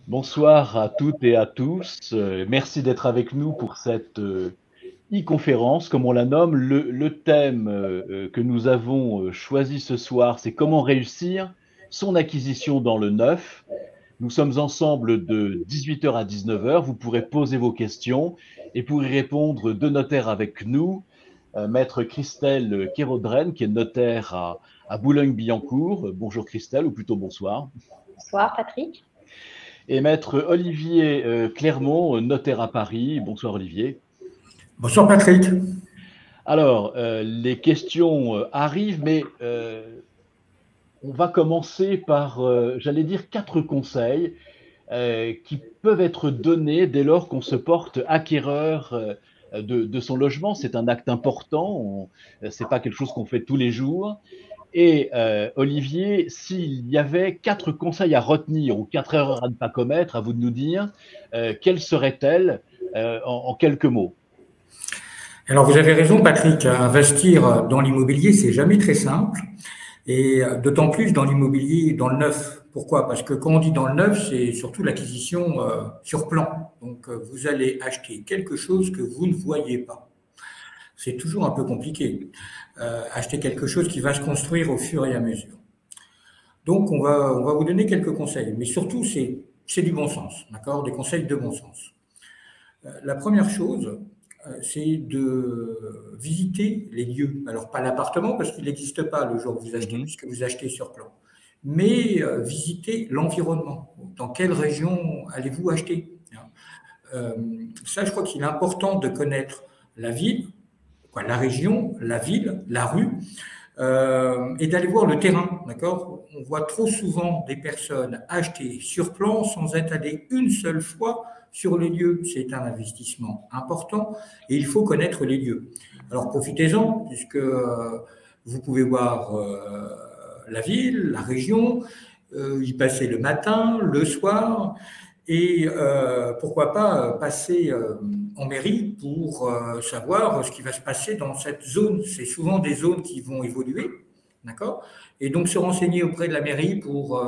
Bonsoir à toutes et à tous. Merci d'être avec nous pour cette e-conférence, comme on la nomme. Le thème que nous avons choisi ce soir, c'est comment réussir son acquisition dans le neuf. Nous sommes ensemble de 18 heures à 19 heures. Vous pourrez poser vos questions et pour y répondre, deux notaires avec nous. Maître Christelle Kérodren, qui est notaire à Boulogne-Billancourt. Bonjour Christelle, ou plutôt bonsoir. Bonsoir Patrick. Et maître Olivier Clermont, notaire à Paris. Bonsoir Olivier. Bonsoir Patrick. Alors, les questions arrivent, mais on va commencer par, j'allais dire, 4 conseils qui peuvent être donnés dès lors qu'on se porte acquéreur de son logement. C'est un acte important, ce n'est pas quelque chose qu'on fait tous les jours. Et Olivier, s'il y avait 4 conseils à retenir ou 4 erreurs à ne pas commettre, à vous de nous dire, quelles seraient-elles en quelques mots? Alors vous avez raison Patrick, investir dans l'immobilier, c'est jamais très simple. Et d'autant plus dans l'immobilier, dans le neuf. Pourquoi? Parce que quand on dit dans le neuf, c'est surtout l'acquisition sur plan. Donc vous allez acheter quelque chose que vous ne voyez pas. C'est toujours un peu compliqué. Acheter quelque chose qui va se construire au fur et à mesure. Donc on va vous donner quelques conseils. Mais surtout, c'est du bon sens, d'accord? Des conseils de bon sens. La première chose, c'est de visiter les lieux. Alors, pas l'appartement, parce qu'il n'existe pas le jour où vous achetez, puisque vous achetez sur plan. Mais visiter l'environnement. Dans quelle région allez-vous acheter? Ça, je crois qu'il est important de connaître la ville, la région, la ville, la rue, et d'aller voir le terrain, d'accord? On voit trop souvent des personnes acheter sur plan sans être allées une seule fois sur les lieux. C'est un investissement important et il faut connaître les lieux. Alors profitez-en, puisque vous pouvez voir la ville, la région, y passer le matin, le soir, et pourquoi pas passer en mairie pour savoir ce qui va se passer dans cette zone. C'est souvent des zones qui vont évoluer, d'accord? Et donc se renseigner auprès de la mairie pour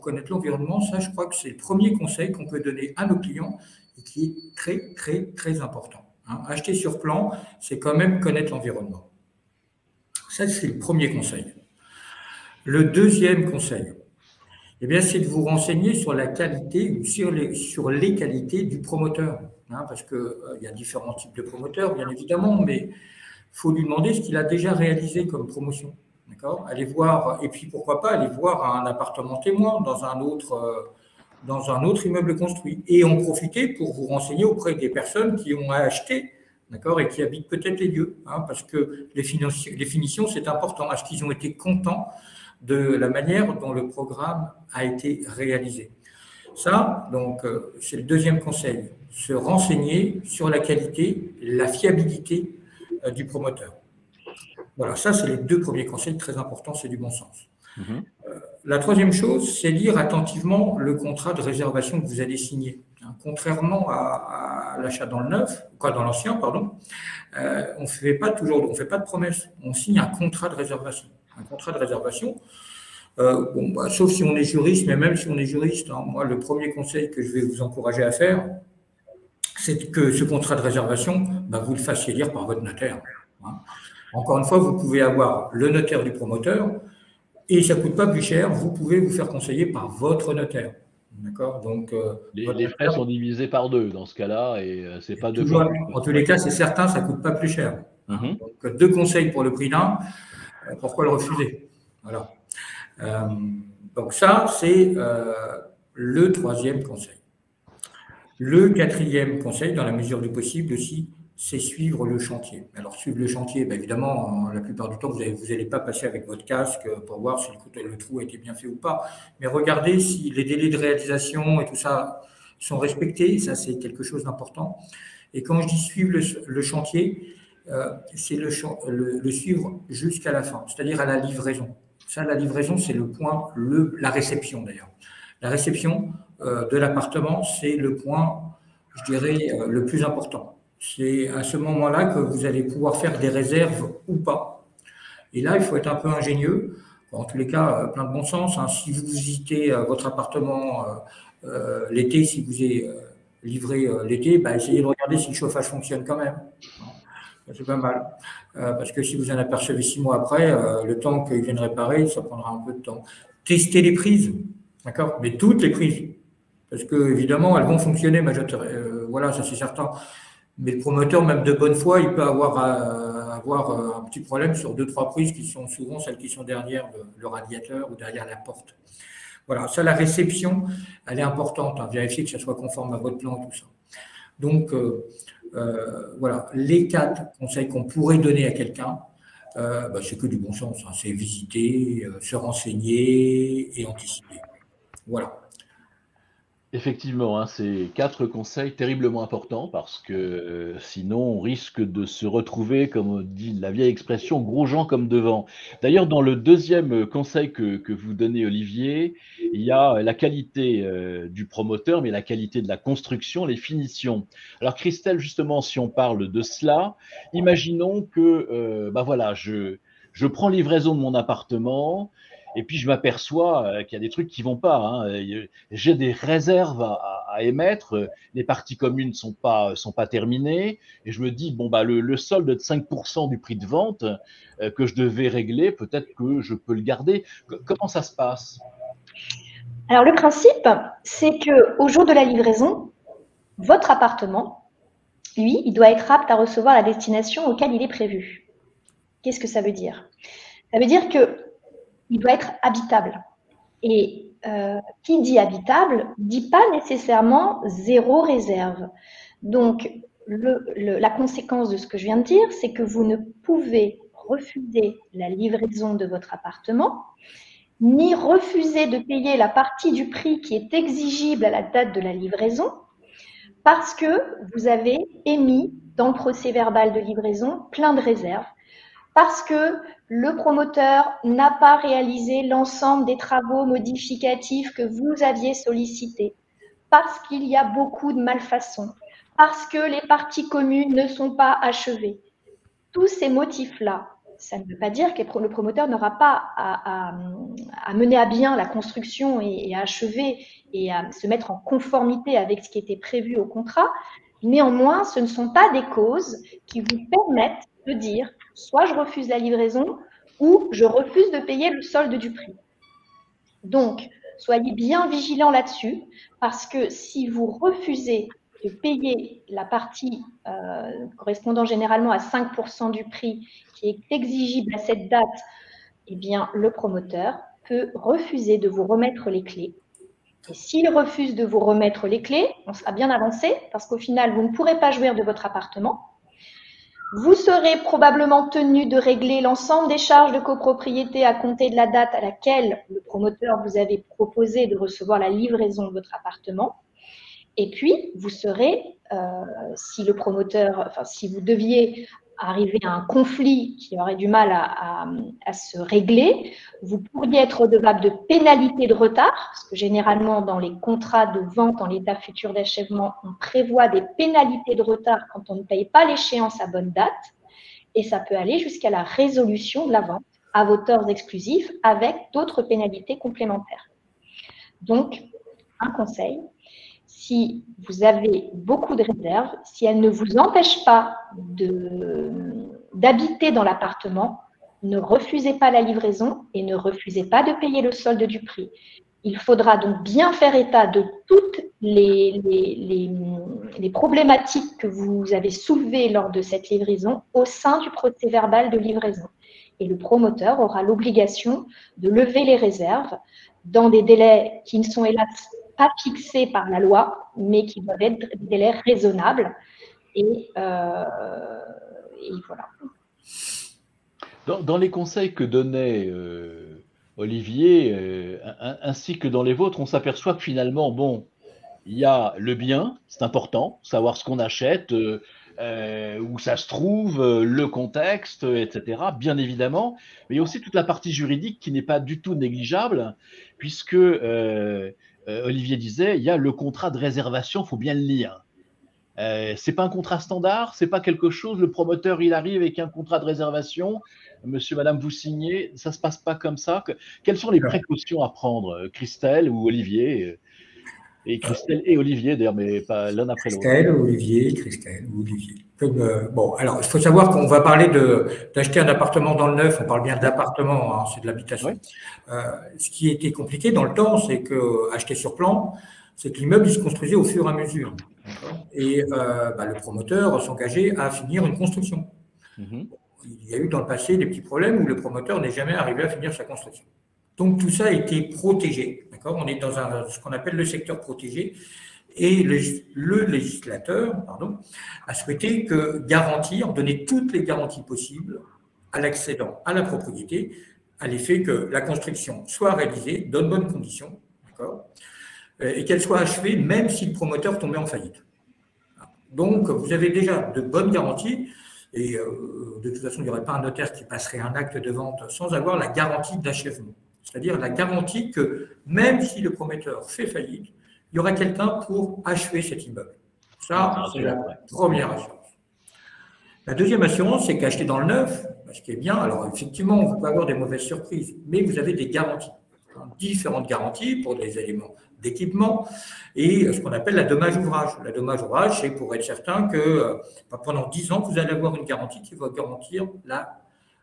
connaître l'environnement, ça je crois que c'est le premier conseil qu'on peut donner à nos clients et qui est très très très important. Acheter sur plan, c'est quand même connaître l'environnement. Ça c'est le premier conseil. Le deuxième conseil, eh bien, c'est de vous renseigner sur la qualité ou sur les qualités du promoteur. Parce qu'il y a différents types de promoteurs, bien évidemment, mais il faut lui demander ce qu'il a déjà réalisé comme promotion. D'accord? Allez voir, et puis pourquoi pas aller voir un appartement témoin dans un autre immeuble construit. Et en profiter pour vous renseigner auprès des personnes qui ont acheté, d'accord, et qui habitent peut-être les lieux. Parce que les finitions, c'est important. Est-ce qu'ils ont été contents de la manière dont le programme a été réalisé? Ça, donc, c'est le deuxième conseil, se renseigner sur la qualité, la fiabilité du promoteur. Voilà, ça, c'est les deux premiers conseils très importants, c'est du bon sens. La troisième chose, c'est lire attentivement le contrat de réservation que vous allez signer. Contrairement à l'achat dans le neuf, dans l'ancien, pardon, on ne fait pas de promesse, on signe un contrat de réservation. Un contrat de réservation, sauf si on est juriste, mais même si on est juriste, moi, le premier conseil que je vais vous encourager à faire, c'est que ce contrat de réservation, vous le fassiez lire par votre notaire. Encore une fois, vous pouvez avoir le notaire du promoteur et ça ne coûte pas plus cher, vous pouvez vous faire conseiller par votre notaire. D'accord? Donc, les frais sont divisés par 2 dans ce cas-là et c'est pas deux fois. En tous les cas, c'est certain, ça ne coûte pas plus cher. Donc, 2 conseils pour le prix d'un, pourquoi le refuser? Voilà. Donc ça, c'est le troisième conseil. Le quatrième conseil, dans la mesure du possible aussi, c'est suivre le chantier. Alors suivre le chantier, évidemment, la plupart du temps, vous n'allez pas passer avec votre casque pour voir si le trou a été bien fait ou pas, mais regardez si les délais de réalisation et tout ça sont respectés, ça c'est quelque chose d'important. Et quand je dis suivre le chantier, c'est le suivre jusqu'à la fin, c'est-à-dire à la livraison. Ça, la livraison, c'est le point, la réception d'ailleurs. La réception de l'appartement, c'est le point, je dirais, le plus important. C'est à ce moment-là que vous allez pouvoir faire des réserves ou pas. Et là, il faut être un peu ingénieux. En tous les cas, plein de bon sens. Si vous visitez votre appartement l'été, si vous êtes livré l'été, bah, essayez de regarder si le chauffage fonctionne quand même. C'est pas mal. Parce que si vous en apercevez 6 mois après, le temps qu'ils viennent réparer, ça prendra un peu de temps. Testez les prises, d'accord? Mais toutes les prises. Parce que, évidemment, elles vont fonctionner, voilà, ça c'est certain. Mais le promoteur, même de bonne foi, il peut avoir un petit problème sur 2-3 prises qui sont souvent celles qui sont derrière le radiateur ou derrière la porte. Voilà, ça, la réception, elle est importante. Hein, vérifier que ça soit conforme à votre plan, tout ça. Donc, voilà, les 4 conseils qu'on pourrait donner à quelqu'un, bah, c'est que du bon sens. Hein, c'est visiter, se renseigner et anticiper. Voilà. Effectivement, hein, c'est 4 conseils terriblement importants parce que sinon on risque de se retrouver, comme dit la vieille expression, gros gens comme devant. D'ailleurs, dans le deuxième conseil que vous donnez, Olivier, il y a la qualité du promoteur, mais la qualité de la construction, les finitions. Alors Christelle, justement, si on parle de cela, imaginons que bah voilà, je prends livraison de mon appartement. Et puis je m'aperçois qu'il y a des trucs qui vont pas. Hein. J'ai des réserves à émettre. Les parties communes sont pas terminées. Et je me dis, bon, bah, le solde de 5% du prix de vente que je devais régler, peut-être que je peux le garder. Comment ça se passe? Alors, le principe, c'est qu'au jour de la livraison, votre appartement, lui, il doit être apte à recevoir la destination auquel il est prévu. Qu'est-ce que ça veut dire? Ça veut dire qu'il doit être habitable. Et qui dit habitable dit pas nécessairement 0 réserve. Donc, la conséquence de ce que je viens de dire, c'est que vous ne pouvez refuser la livraison de votre appartement, ni refuser de payer la partie du prix qui est exigible à la date de la livraison, parce que vous avez émis dans le procès-verbal de livraison plein de réserves, parce que le promoteur n'a pas réalisé l'ensemble des travaux modificatifs que vous aviez sollicités, parce qu'il y a beaucoup de malfaçons, parce que les parties communes ne sont pas achevées. Tous ces motifs-là, ça ne veut pas dire que le promoteur n'aura pas à mener à bien la construction et à achever et à se mettre en conformité avec ce qui était prévu au contrat. Néanmoins, ce ne sont pas des causes qui vous permettent de dire soit je refuse la livraison ou je refuse de payer le solde du prix. Donc, soyez bien vigilants là-dessus parce que si vous refusez de payer la partie correspondant généralement à 5% du prix qui est exigible à cette date, eh bien, le promoteur peut refuser de vous remettre les clés. Et s'il refuse de vous remettre les clés, on sera bien avancé parce qu'au final, vous ne pourrez pas jouir de votre appartement. Vous serez probablement tenu de régler l'ensemble des charges de copropriété à compter de la date à laquelle le promoteur vous avait proposé de recevoir la livraison de votre appartement. Et puis, vous serez, si le promoteur, enfin, si vous deviez arriver à un conflit qui aurait du mal à se régler, vous pourriez être redevable de pénalités de retard, parce que généralement, dans les contrats de vente en l'état futur d'achèvement, on prévoit des pénalités de retard quand on ne paye pas l'échéance à bonne date, et ça peut aller jusqu'à la résolution de la vente à vos torts exclusifs avec d'autres pénalités complémentaires. Donc, un conseil, si vous avez beaucoup de réserves, si elles ne vous empêchent pas d'habiter dans l'appartement, ne refusez pas la livraison et ne refusez pas de payer le solde du prix. Il faudra donc bien faire état de toutes les problématiques que vous avez soulevées lors de cette livraison au sein du procès-verbal de livraison. Et le promoteur aura l'obligation de lever les réserves dans des délais qui ne sont hélas pas fixés par la loi, mais qui doivent être des délais raisonnables. Et voilà. Dans les conseils que donnait Olivier, ainsi que dans les vôtres, on s'aperçoit que finalement, bon, il y a le bien, c'est important, savoir ce qu'on achète, où ça se trouve, le contexte, etc., bien évidemment, mais il y a aussi toute la partie juridique qui n'est pas du tout négligeable, puisque Olivier disait, il y a le contrat de réservation, il faut bien le lire. C'est pas un contrat standard, c'est pas quelque chose, le promoteur il arrive avec un contrat de réservation, monsieur, madame, vous signez, ça se passe pas comme ça. Quelles sont les précautions à prendre, Christelle ou Olivier? Et Christelle et Olivier, d'ailleurs, mais pas l'un après l'autre. Christelle, Olivier. Bon, alors, il faut savoir qu'on va parler d'acheter un appartement dans le neuf, on parle bien d'appartement, hein, c'est de l'habitation. Ouais. Ce qui était compliqué dans le temps, c'est que acheter sur plan, c'est que l'immeuble il se construisait au fur et à mesure. Et le promoteur s'engageait à finir une construction. Il y a eu dans le passé des petits problèmes où le promoteur n'est jamais arrivé à finir sa construction. Donc tout ça a été protégé. On est dans ce qu'on appelle le secteur protégé. Et le législateur a souhaité donner toutes les garanties possibles à l'accédant à la propriété, à l'effet que la construction soit réalisée dans de bonnes conditions, et qu'elle soit achevée même si le promoteur tombait en faillite. Donc, vous avez déjà de bonnes garanties, et de toute façon, il n'y aurait pas un notaire qui passerait un acte de vente sans avoir la garantie d'achèvement. C'est-à-dire la garantie que même si le promoteur fait faillite, il y aura quelqu'un pour achever cet immeuble. Ça, c'est la première assurance. La deuxième assurance, c'est qu'acheter dans le neuf, ce qui est bien, alors effectivement, on peut avoir des mauvaises surprises, mais vous avez des garanties, différentes garanties pour des éléments d'équipement et ce qu'on appelle la dommage ouvrage. La dommage ouvrage, c'est pour être certain que pendant 10 ans, vous allez avoir une garantie qui va garantir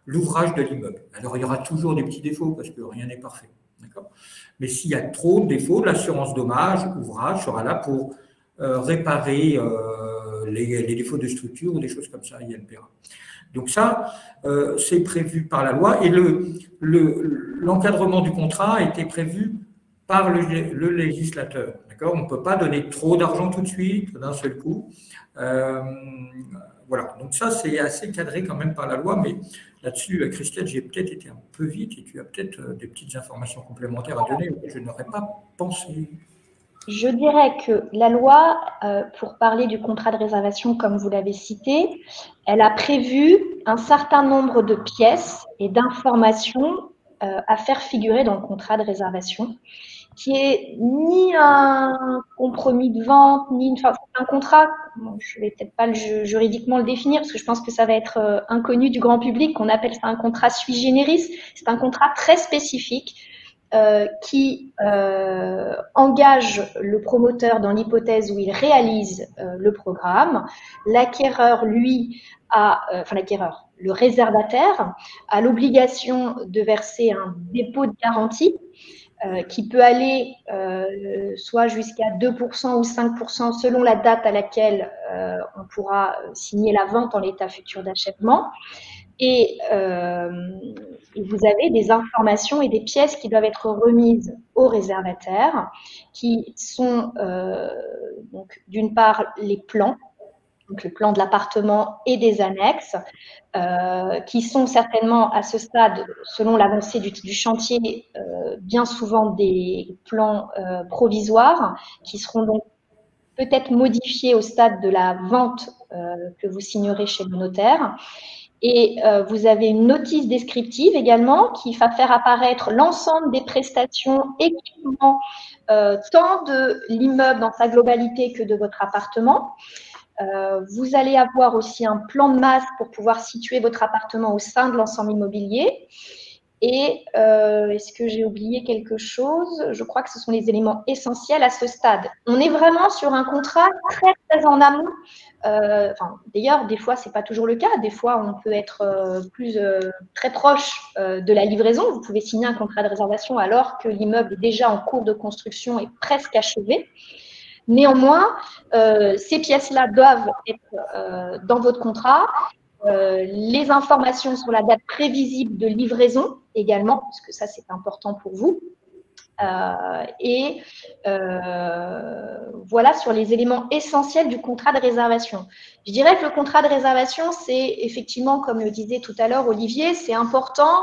l'ouvrage de l'immeuble. Alors, il y aura toujours des petits défauts parce que rien n'est parfait. Mais s'il y a trop de défauts, l'assurance dommage ouvrage sera là pour réparer les défauts de structure ou des choses comme ça, ILPA. Donc ça, c'est prévu par la loi et l'encadrement du contrat a été prévu par le législateur. On ne peut pas donner trop d'argent tout de suite, d'un seul coup. Voilà, donc ça, c'est assez cadré quand même par la loi, mais là-dessus, Christelle, j'ai peut-être été un peu vite et tu as peut-être des petites informations complémentaires à donner auxquelles je n'aurais pas pensé. Je dirais que la loi, pour parler du contrat de réservation, comme vous l'avez cité, elle a prévu un certain nombre de pièces et d'informations à faire figurer dans le contrat de réservation, qui est ni un compromis de vente, ni un contrat, je ne vais peut-être pas juridiquement le définir, parce que je pense que ça va être inconnu du grand public, qu'on appelle ça un contrat sui generis. C'est un contrat très spécifique qui engage le promoteur dans l'hypothèse où il réalise le programme. L'acquéreur, lui, l'acquéreur, le réservataire, a l'obligation de verser un dépôt de garantie qui peut aller soit jusqu'à 2% ou 5% selon la date à laquelle on pourra signer la vente en l'état futur d'achèvement. Et vous avez des informations et des pièces qui doivent être remises au réservataire, qui sont donc d'une part les plans, donc le plan de l'appartement et des annexes, qui sont certainement à ce stade, selon l'avancée du chantier, bien souvent des plans provisoires, qui seront donc peut-être modifiés au stade de la vente que vous signerez chez le notaire. Et vous avez une notice descriptive également qui va faire apparaître l'ensemble des prestations, équipements, tant de l'immeuble dans sa globalité que de votre appartement. Vous allez avoir aussi un plan de masse pour pouvoir situer votre appartement au sein de l'ensemble immobilier. Et est-ce que j'ai oublié quelque chose? Je crois que ce sont les éléments essentiels à ce stade. On est vraiment sur un contrat très, très en amont. D'ailleurs, des fois, ce n'est pas toujours le cas. Des fois, on peut être très proche de la livraison. Vous pouvez signer un contrat de réservation alors que l'immeuble est déjà en cours de construction et presque achevé. Néanmoins, ces pièces-là doivent être dans votre contrat. Les informations sur la date prévisible de livraison également, parce que ça, c'est important pour vous. Voilà sur les éléments essentiels du contrat de réservation. Je dirais que le contrat de réservation, c'est effectivement, comme le disait tout à l'heure Olivier, c'est important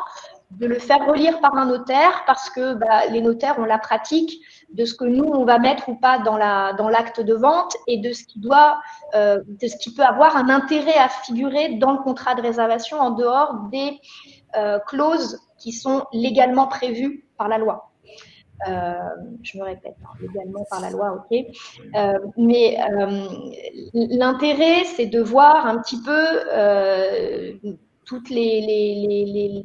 de le faire relire par un notaire parce que les notaires ont la pratique de ce que nous, on va mettre ou pas dans l'acte de vente et de ce qui peut avoir un intérêt à figurer dans le contrat de réservation en dehors des clauses qui sont légalement prévues par la loi. Je me répète, légalement par la loi, ok. Mais l'intérêt, c'est de voir un petit peu toutes les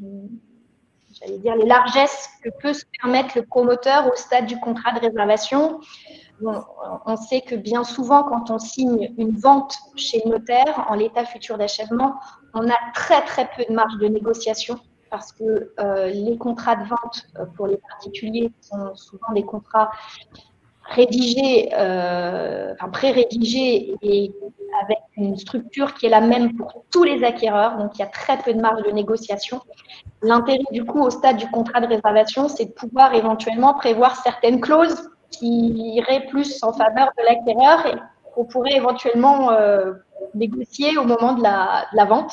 largesses que peut se permettre le promoteur au stade du contrat de réservation. on sait que bien souvent, quand on signe une vente chez le notaire, en l'état futur d'achèvement, on a très très peu de marge de négociation parce que les contrats de vente pour les particuliers sont souvent des contrats rédigés, pré-rédigés et avec une structure qui est la même pour tous les acquéreurs. Donc, il y a très peu de marge de négociation. L'intérêt, du coup, au stade du contrat de réservation, c'est de pouvoir éventuellement prévoir certaines clauses qui iraient plus en faveur de l'acquéreur et qu'on pourrait éventuellement négocier au moment de la vente.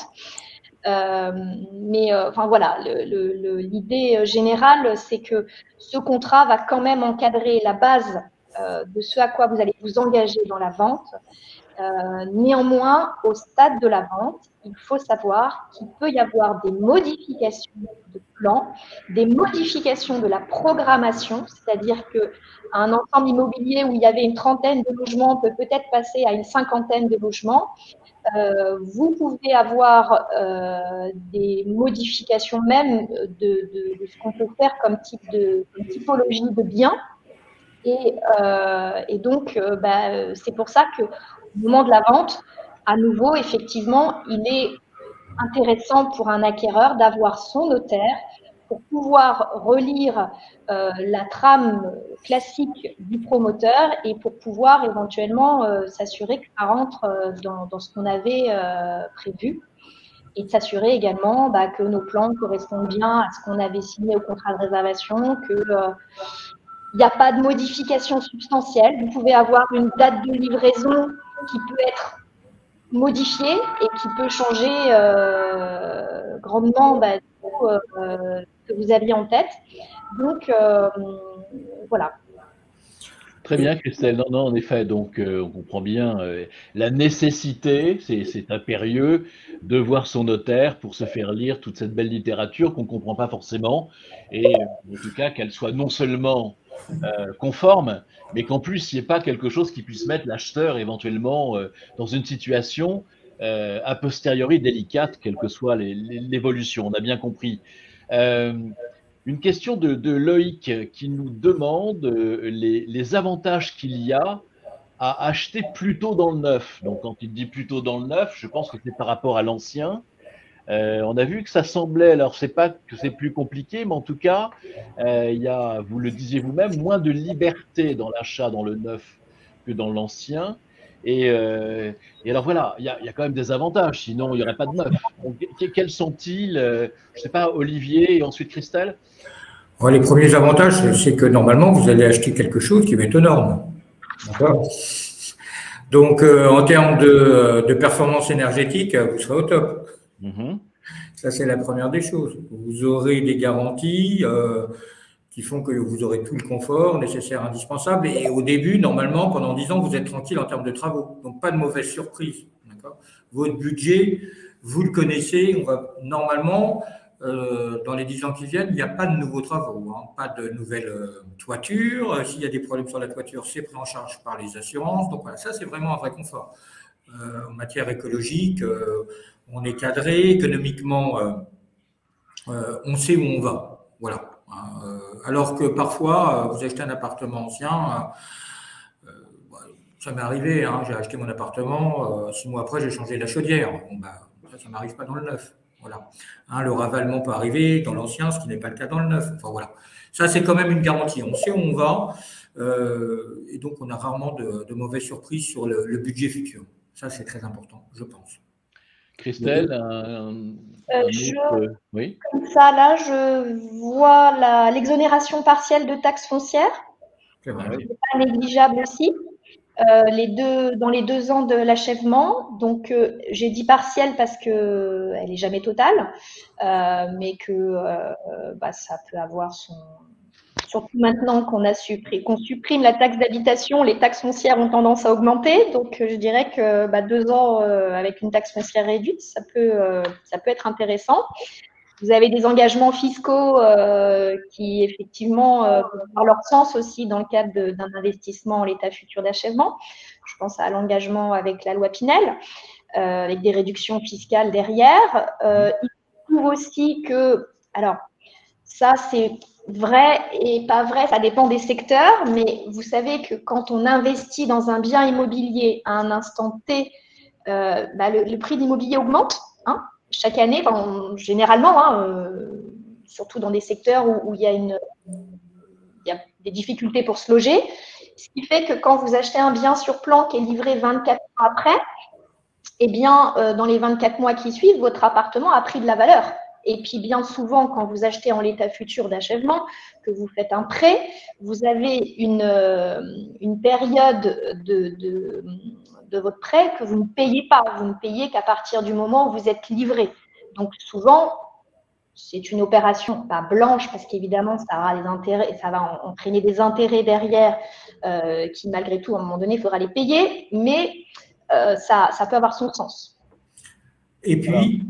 Enfin voilà, l'idée générale, c'est que ce contrat va quand même encadrer la base de ce à quoi vous allez vous engager dans la vente. Néanmoins, au stade de la vente, il faut savoir qu'il peut y avoir des modifications de plan, des modifications de la programmation, c'est-à-dire qu'un ensemble immobilier où il y avait une trentaine de logements peut peut-être passer à une cinquantaine de logements. Vous pouvez avoir des modifications même de ce qu'on peut faire comme typologie de biens. Et donc, c'est pour ça qu'au moment de la vente, à nouveau, effectivement, il est intéressant pour un acquéreur d'avoir son notaire pour pouvoir relire la trame classique du promoteur et pour pouvoir éventuellement s'assurer que ça rentre dans ce qu'on avait prévu et de s'assurer également que nos plans correspondent bien à ce qu'on avait signé au contrat de réservation, que il n'y a pas de modification substantielle. Vous pouvez avoir une date de livraison qui peut être modifiée et qui peut changer grandement ce que vous aviez en tête. Donc, voilà. Très bien, Christelle. Non, en effet, donc on comprend bien la nécessité, c'est impérieux, de voir son notaire pour se faire lire toute cette belle littérature qu'on ne comprend pas forcément, et en tout cas qu'elle soit non seulement conforme, mais qu'en plus il n'y ait pas quelque chose qui puisse mettre l'acheteur éventuellement dans une situation a posteriori délicate, quelle que soit l'évolution. On a bien compris. Une question de Loïc qui nous demande les avantages qu'il y a à acheter plutôt dans le neuf. Donc, quand il dit plutôt dans le neuf, je pense que c'est par rapport à l'ancien. On a vu que ça semblait, alors c'est pas que c'est plus compliqué, mais en tout cas, il y a, vous le disiez vous-même, moins de liberté dans l'achat dans le neuf que dans l'ancien. Et alors voilà, il y a quand même des avantages, sinon il n'y aurait pas de neuf. Donc, quels sont-ils je ne sais pas, Olivier et ensuite Christelle? Les premiers avantages, c'est que normalement, vous allez acheter quelque chose qui va être aux normes. D'accord ? Donc, en termes de performance énergétique, vous serez au top. Ça, c'est la première des choses. Vous aurez des garanties qui font que vous aurez tout le confort nécessaire, indispensable. Et au début, normalement, pendant 10 ans, vous êtes tranquille en termes de travaux. Donc, pas de mauvaise surprise. D'accord ? Votre budget, vous le connaissez. On va normalement, dans les 10 ans qui viennent, il n'y a pas de nouveaux travaux, hein, pas de nouvelles toitures. S'il y a des problèmes sur la toiture, c'est pris en charge par les assurances. Donc, voilà, ça, c'est vraiment un vrai confort. En matière écologique, on est cadré, économiquement, on sait où on va. Voilà. Alors que parfois, vous achetez un appartement ancien, ça m'est arrivé, hein, j'ai acheté mon appartement, 6 mois après, j'ai changé la chaudière. Bon, ça ne m'arrive pas dans le neuf. Voilà. Hein, le ravalement peut arriver dans l'ancien, ce qui n'est pas le cas dans le neuf. Enfin, voilà. Ça, c'est quand même une garantie. On sait où on va et donc on a rarement de mauvaises surprises sur le budget futur. Ça, c'est très important, je pense. Christelle, oui. Comme ça, là, je vois l'exonération partielle de taxes foncières. C'est vrai. C'est pas négligeable aussi. Dans les 2 ans de l'achèvement. Donc, j'ai dit partielle parce que elle est jamais totale, mais que ça peut avoir son. Surtout maintenant qu'on supprime la taxe d'habitation, les taxes foncières ont tendance à augmenter. Donc, je dirais que 2 ans avec une taxe foncière réduite, ça peut être intéressant. Vous avez des engagements fiscaux qui, effectivement, vont avoir leur sens aussi dans le cadre d'un investissement en l'état futur d'achèvement. Je pense à l'engagement avec la loi Pinel, avec des réductions fiscales derrière. Il trouve aussi que, alors, ça, c'est vrai et pas vrai, ça dépend des secteurs, mais vous savez que quand on investit dans un bien immobilier à un instant T, le prix de l'immobilier augmente, hein, chaque année, généralement, hein, surtout dans des secteurs où il y a des difficultés pour se loger. Ce qui fait que quand vous achetez un bien sur plan qui est livré 24 mois après, eh bien, dans les 24 mois qui suivent, votre appartement a pris de la valeur. Et puis, bien souvent, quand vous achetez en l'état futur d'achèvement, que vous faites un prêt, vous avez une période de votre prêt que vous ne payez pas. Vous ne payez qu'à partir du moment où vous êtes livré. Donc, souvent, c'est une opération pas blanche parce qu'évidemment, ça aura des intérêts, ça va entraîner des intérêts derrière qui, malgré tout, à un moment donné, il faudra les payer. Mais ça peut avoir son sens. Et puis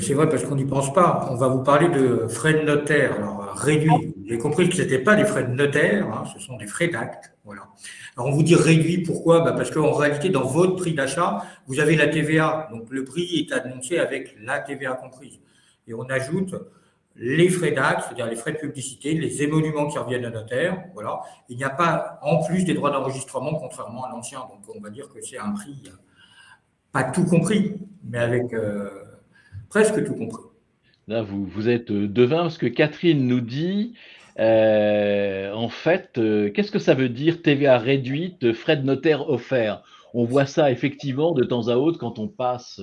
c'est vrai parce qu'on n'y pense pas, on va vous parler de frais de notaire, alors réduits. J'ai compris que ce n'étaient pas des frais de notaire, hein, ce sont des frais d'acte. Voilà. Alors on vous dit réduit, pourquoi? Parce qu'en réalité, dans votre prix d'achat, vous avez la TVA. Donc le prix est annoncé avec la TVA comprise. Et on ajoute les frais d'acte, c'est-à-dire les frais de publicité, les émoluments qui reviennent au notaire. Voilà. Il n'y a pas en plus des droits d'enregistrement, contrairement à l'ancien. Donc on va dire que c'est un prix pas tout compris, mais avec presque tout compris. Là, vous êtes devin parce que Catherine nous dit, en fait, qu'est-ce que ça veut dire TVA réduite, frais de notaire offerts? On voit ça effectivement de temps à autre quand on passe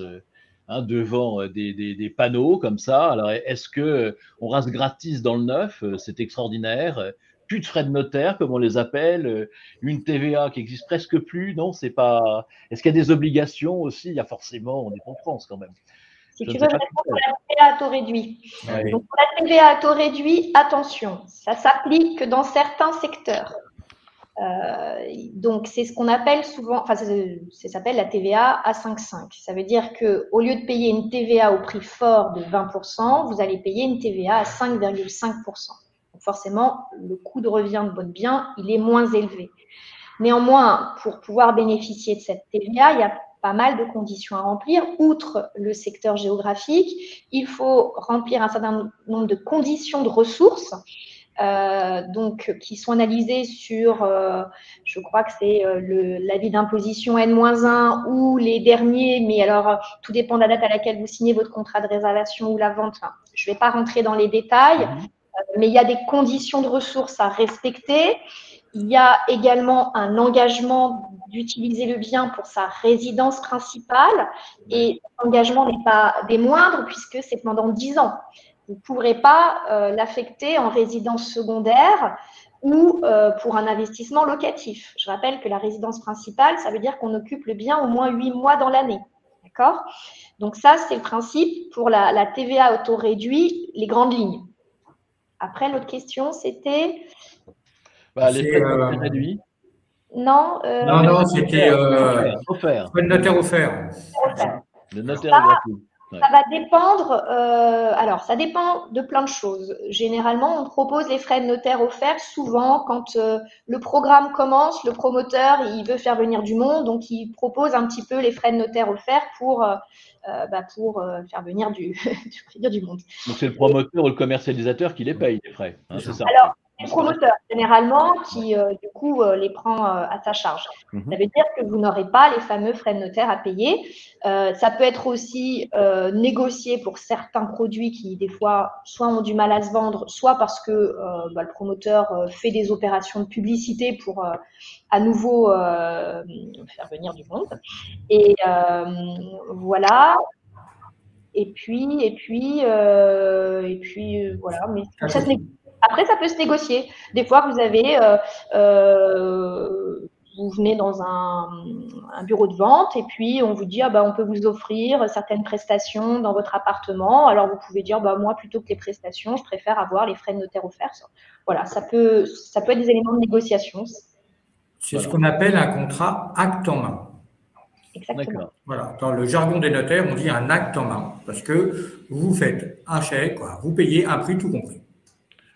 devant des panneaux comme ça. Alors, est-ce que on rase gratis dans le neuf? C'est extraordinaire. Plus de frais de notaire, comme on les appelle, une TVA qui existe presque plus. Non, c'est pas. Est-ce qu'il y a des obligations aussi? Il y a forcément, on est en France quand même. Si tu veux, je réponds pour la TVA à taux réduit. Ouais. Donc, pour la TVA à taux réduit, attention, ça s'applique que dans certains secteurs. Donc, c'est ce qu'on appelle souvent, ça s'appelle la TVA à 5,5. Ça veut dire qu'au lieu de payer une TVA au prix fort de 20%, vous allez payer une TVA à 5,5%. Donc, forcément, le coût de revient de votre bien, il est moins élevé. Néanmoins, pour pouvoir bénéficier de cette TVA, il y a pas mal de conditions à remplir. Outre le secteur géographique, il faut remplir un certain nombre de conditions de ressources, donc qui sont analysées sur, je crois que c'est l'avis d'imposition N-1 ou les derniers, mais alors tout dépend de la date à laquelle vous signez votre contrat de réservation ou la vente. Enfin, je ne vais pas rentrer dans les détails, mais il y a des conditions de ressources à respecter. Il y a également un engagement d'utiliser le bien pour sa résidence principale et l'engagement n'est pas des moindres puisque c'est pendant 10 ans. Vous ne pourrez pas l'affecter en résidence secondaire ou pour un investissement locatif. Je rappelle que la résidence principale, ça veut dire qu'on occupe le bien au moins 8 mois dans l'année. D'accord? Donc ça, c'est le principe pour la TVA au taux réduit, les grandes lignes. Après, l'autre question, c'était… les frais de notaire réduits. Non, non, c'était offert. frais de notaire offert. Le notaire est gratuit. Ça va dépendre, alors ça dépend de plein de choses. Généralement, on propose les frais de notaire offerts souvent quand le programme commence, le promoteur, il veut faire venir du monde, donc il propose un petit peu les frais de notaire offerts pour faire venir du monde. Donc c'est le promoteur ou le commercialisateur qui les paye, les frais, hein, c'est ça? Alors, c'est le promoteur, généralement, qui du coup les prend à sa charge. Ça veut dire que vous n'aurez pas les fameux frais de notaire à payer. Ça peut être aussi négocié pour certains produits qui, des fois, soit ont du mal à se vendre, soit parce que le promoteur fait des opérations de publicité pour à nouveau faire venir du monde. Et voilà. Et puis voilà. Mais ça se négocie. Après, ça peut se négocier. Des fois, vous avez, vous venez dans un bureau de vente et puis on vous dit, on peut vous offrir certaines prestations dans votre appartement. Alors, vous pouvez dire, moi, plutôt que les prestations, je préfère avoir les frais de notaire offerts. Voilà, ça peut être des éléments de négociation. C'est ce qu'on appelle un contrat acte en main. Exactement. Voilà. Dans le jargon des notaires, on dit un acte en main parce que vous faites un chèque, vous payez un prix tout compris.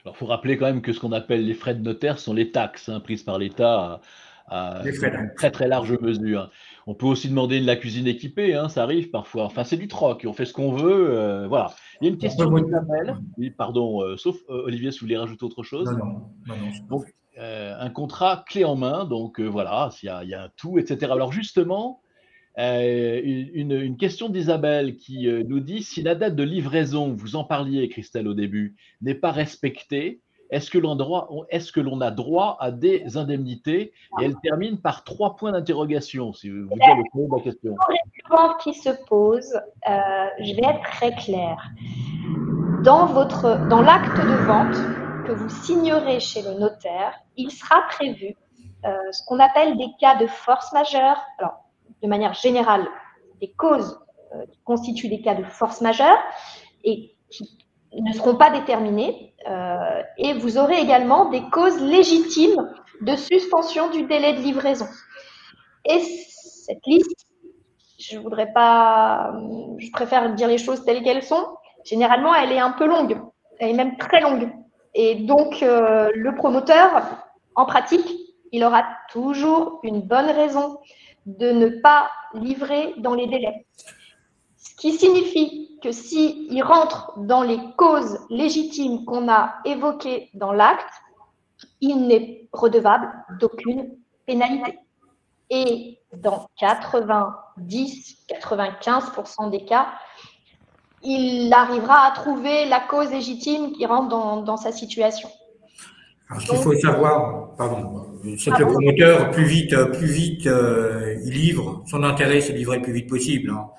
Alors, il faut rappeler quand même que ce qu'on appelle les frais de notaire sont les taxes prises par l'État Les frais dans une d'acte. très très large mesure. On peut aussi demander de la cuisine équipée, hein, ça arrive parfois. Enfin, c'est du troc, on fait ce qu'on veut. Voilà. Il y a une On peut question d'Isabelle. ouais. Oui, pardon, sauf Olivier, si vous voulez rajouter autre Non, chose. non, non, non, c'est Donc, parfait. un contrat clé en main, donc voilà, il y a un tout, etc. Alors justement, une question d'Isabelle qui nous dit si la date de livraison, vous en parliez, Christelle, au début, n'est pas respectée, est-ce que l'on a droit à des indemnités? Et elle termine par 3 points d'interrogation, si vous dire le fond de la question. Récurrente qui se pose, je vais être très claire. Dans l'acte de vente que vous signerez chez le notaire, il sera prévu ce qu'on appelle des cas de force majeure. Alors, de manière générale, des causes qui constituent des cas de force majeure et qui ne seront pas déterminées. Et vous aurez également des causes légitimes de suspension du délai de livraison. Et cette liste, je préfère dire les choses telles qu'elles sont. Généralement, elle est un peu longue, elle est même très longue. Et donc, le promoteur, en pratique, il aura toujours une bonne raison de ne pas livrer dans les délais. Ce qui signifie que s'il rentre dans les causes légitimes qu'on a évoquées dans l'acte, il n'est redevable d'aucune pénalité. Et dans 90-95% des cas, il arrivera à trouver la cause légitime qui rentre dans sa situation. Alors, ce qu'il faut savoir, pardon, c'est que le promoteur, plus vite, il livre. Son intérêt, c'est de livrer le plus vite possible. Hein.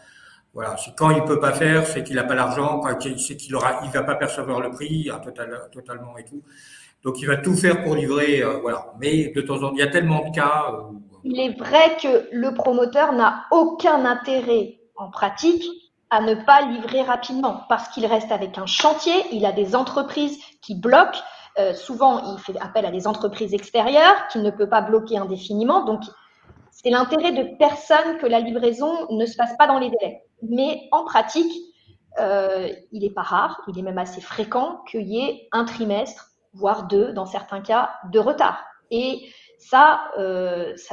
Voilà. C'est quand il peut pas faire, c'est qu'il n'a pas l'argent, c'est qu'il va pas percevoir le prix totalement et tout. Donc, il va tout faire pour livrer, voilà. Mais de temps en temps, il y a tellement de cas. Il est vrai que le promoteur n'a aucun intérêt en pratique à ne pas livrer rapidement parce qu'il reste avec un chantier, il a des entreprises qui bloquent. Souvent, il fait appel à des entreprises extérieures qu'il ne peut pas bloquer indéfiniment. Donc, c'est l'intérêt de personne que la livraison ne se fasse pas dans les délais. Mais en pratique, il n'est pas rare, il est même assez fréquent qu'il y ait un trimestre, voire 2, dans certains cas, de retard. Et ça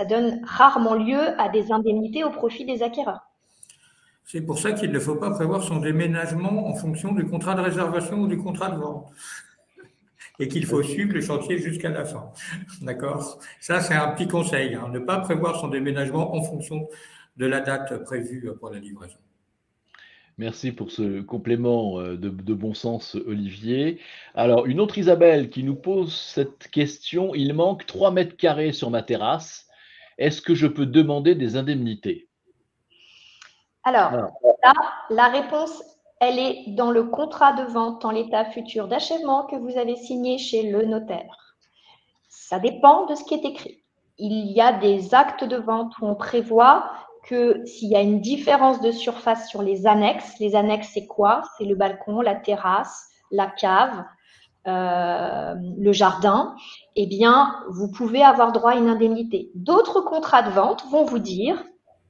donne rarement lieu à des indemnités au profit des acquéreurs. C'est pour ça qu'il ne faut pas prévoir son déménagement en fonction du contrat de réservation ou du contrat de vente. Et qu'il faut suivre le chantier jusqu'à la fin. D'accord? Ça, c'est un petit conseil. Hein, ne pas prévoir son déménagement en fonction de la date prévue pour la livraison. Merci pour ce complément de bon sens, Olivier. Alors, une autre Isabelle qui nous pose cette question. Il manque 3 mètres carrés sur ma terrasse. Est-ce que je peux demander des indemnités? Alors, là, la réponse, elle est dans le contrat de vente en l'état futur d'achèvement que vous avez signé chez le notaire. Ça dépend de ce qui est écrit. Il y a des actes de vente où on prévoit que s'il y a une différence de surface sur les annexes c'est quoi? C'est le balcon, la terrasse, la cave, le jardin, eh bien, vous pouvez avoir droit à une indemnité. D'autres contrats de vente vont vous dire,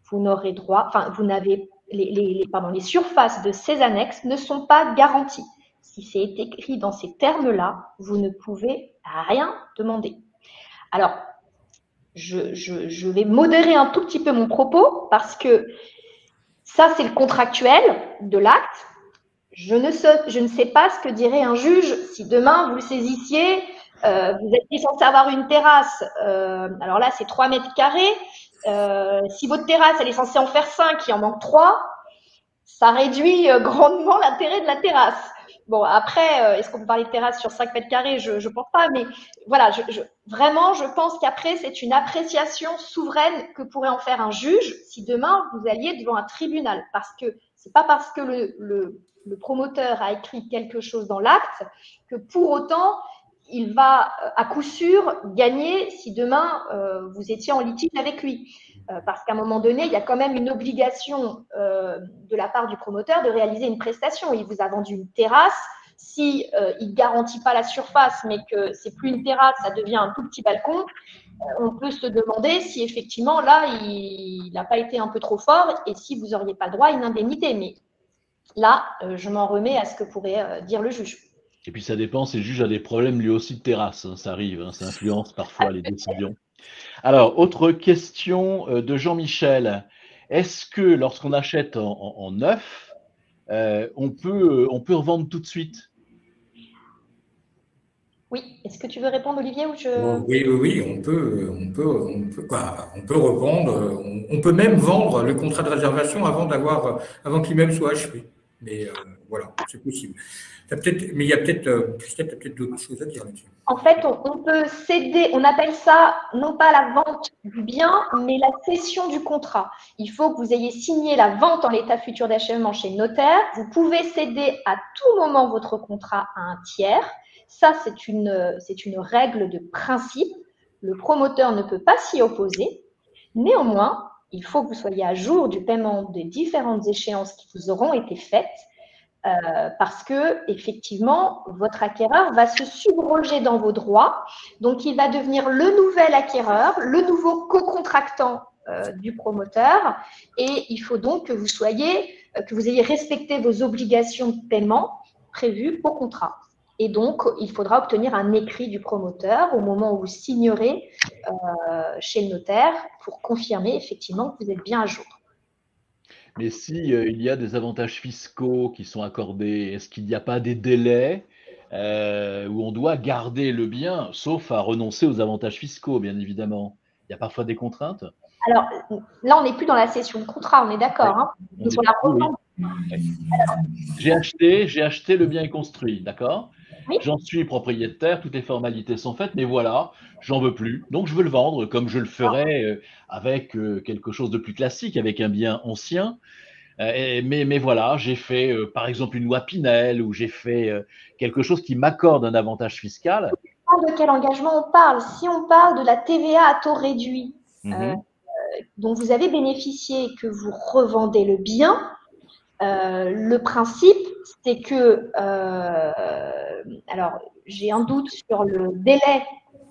vous n'aurez droit, enfin, vous n'avez, les surfaces de ces annexes ne sont pas garanties. Si c'est écrit dans ces termes-là, vous ne pouvez rien demander. Alors, je vais modérer un tout petit peu mon propos parce que ça, c'est le contractuel de l'acte. Je ne sais pas ce que dirait un juge si demain vous le saisissiez, vous êtes censé avoir une terrasse, alors là c'est 3 mètres carrés, si votre terrasse elle est censée en faire 5, il en manque 3, ça réduit grandement l'intérêt de la terrasse. Bon, après, est-ce qu'on peut parler de terrasse sur 5 mètres carrés? Je pense pas, mais voilà, vraiment, je pense qu'après, c'est une appréciation souveraine que pourrait en faire un juge si demain, vous alliez devant un tribunal. Parce que c'est pas parce que le promoteur a écrit quelque chose dans l'acte que pour autant, il va à coup sûr gagner si demain, vous étiez en litige avec lui. Parce qu'à un moment donné, il y a quand même une obligation de la part du promoteur de réaliser une prestation. Il vous a vendu une terrasse. Si il ne garantit pas la surface, mais que c'est plus une terrasse, ça devient un tout petit balcon, on peut se demander si effectivement là, il n'a pas été un peu trop fort et si vous n'auriez pas droit à une indemnité. Mais là, je m'en remets à ce que pourrait dire le juge. Et puis ça dépend, si le juge a des problèmes lui aussi de terrasse, hein, ça arrive, hein, ça influence parfois les décisions. Alors, autre question de Jean-Michel. Est-ce que lorsqu'on achète en neuf, on peut revendre tout de suite? Oui, est-ce que tu veux répondre, Olivier, ou je... Oh, oui, oui, oui, on peut revendre, on peut même vendre le contrat de réservation avant qu'il même soit achevé. Mais voilà, c'est possible. Mais il y a peut-être, Christelle, tu as peut-être d'autres choses à dire là-dessus. En fait, on peut céder, on appelle ça non pas la vente du bien, mais la cession du contrat. Il faut que vous ayez signé la vente en l'état futur d'achèvement chez le notaire. Vous pouvez céder à tout moment votre contrat à un tiers. Ça, c'est une règle de principe. Le promoteur ne peut pas s'y opposer. Néanmoins, il faut que vous soyez à jour du paiement des différentes échéances qui vous auront été faites. Parce que effectivement, votre acquéreur va se subroger dans vos droits, donc il va devenir le nouvel acquéreur, le nouveau co-contractant du promoteur, et il faut donc que vous ayez respecté vos obligations de paiement prévues au contrat. Et donc, il faudra obtenir un écrit du promoteur au moment où vous signerez chez le notaire pour confirmer effectivement que vous êtes bien à jour. Mais si il y a des avantages fiscaux qui sont accordés, est-ce qu'il n'y a pas des délais où on doit garder le bien, sauf à renoncer aux avantages fiscaux, bien évidemment? Il y a parfois des contraintes? Alors là, on n'est plus dans la cession de contrat, on est d'accord, hein, On mais est sur la oui, revente. oui. J'ai acheté le bien est construit, d'accord? Oui. J'en suis propriétaire, toutes les formalités sont faites, mais voilà, j'en veux plus. Donc je veux le vendre comme je le ferais avec quelque chose de plus classique, avec un bien ancien. Mais voilà, j'ai fait par exemple une loi Pinel ou j'ai fait quelque chose qui m'accorde un avantage fiscal. De quel engagement on parle? Si on parle de la TVA à taux réduit Mhm. dont vous avez bénéficié et que vous revendez le bien, le principe, c'est que, alors j'ai un doute sur le délai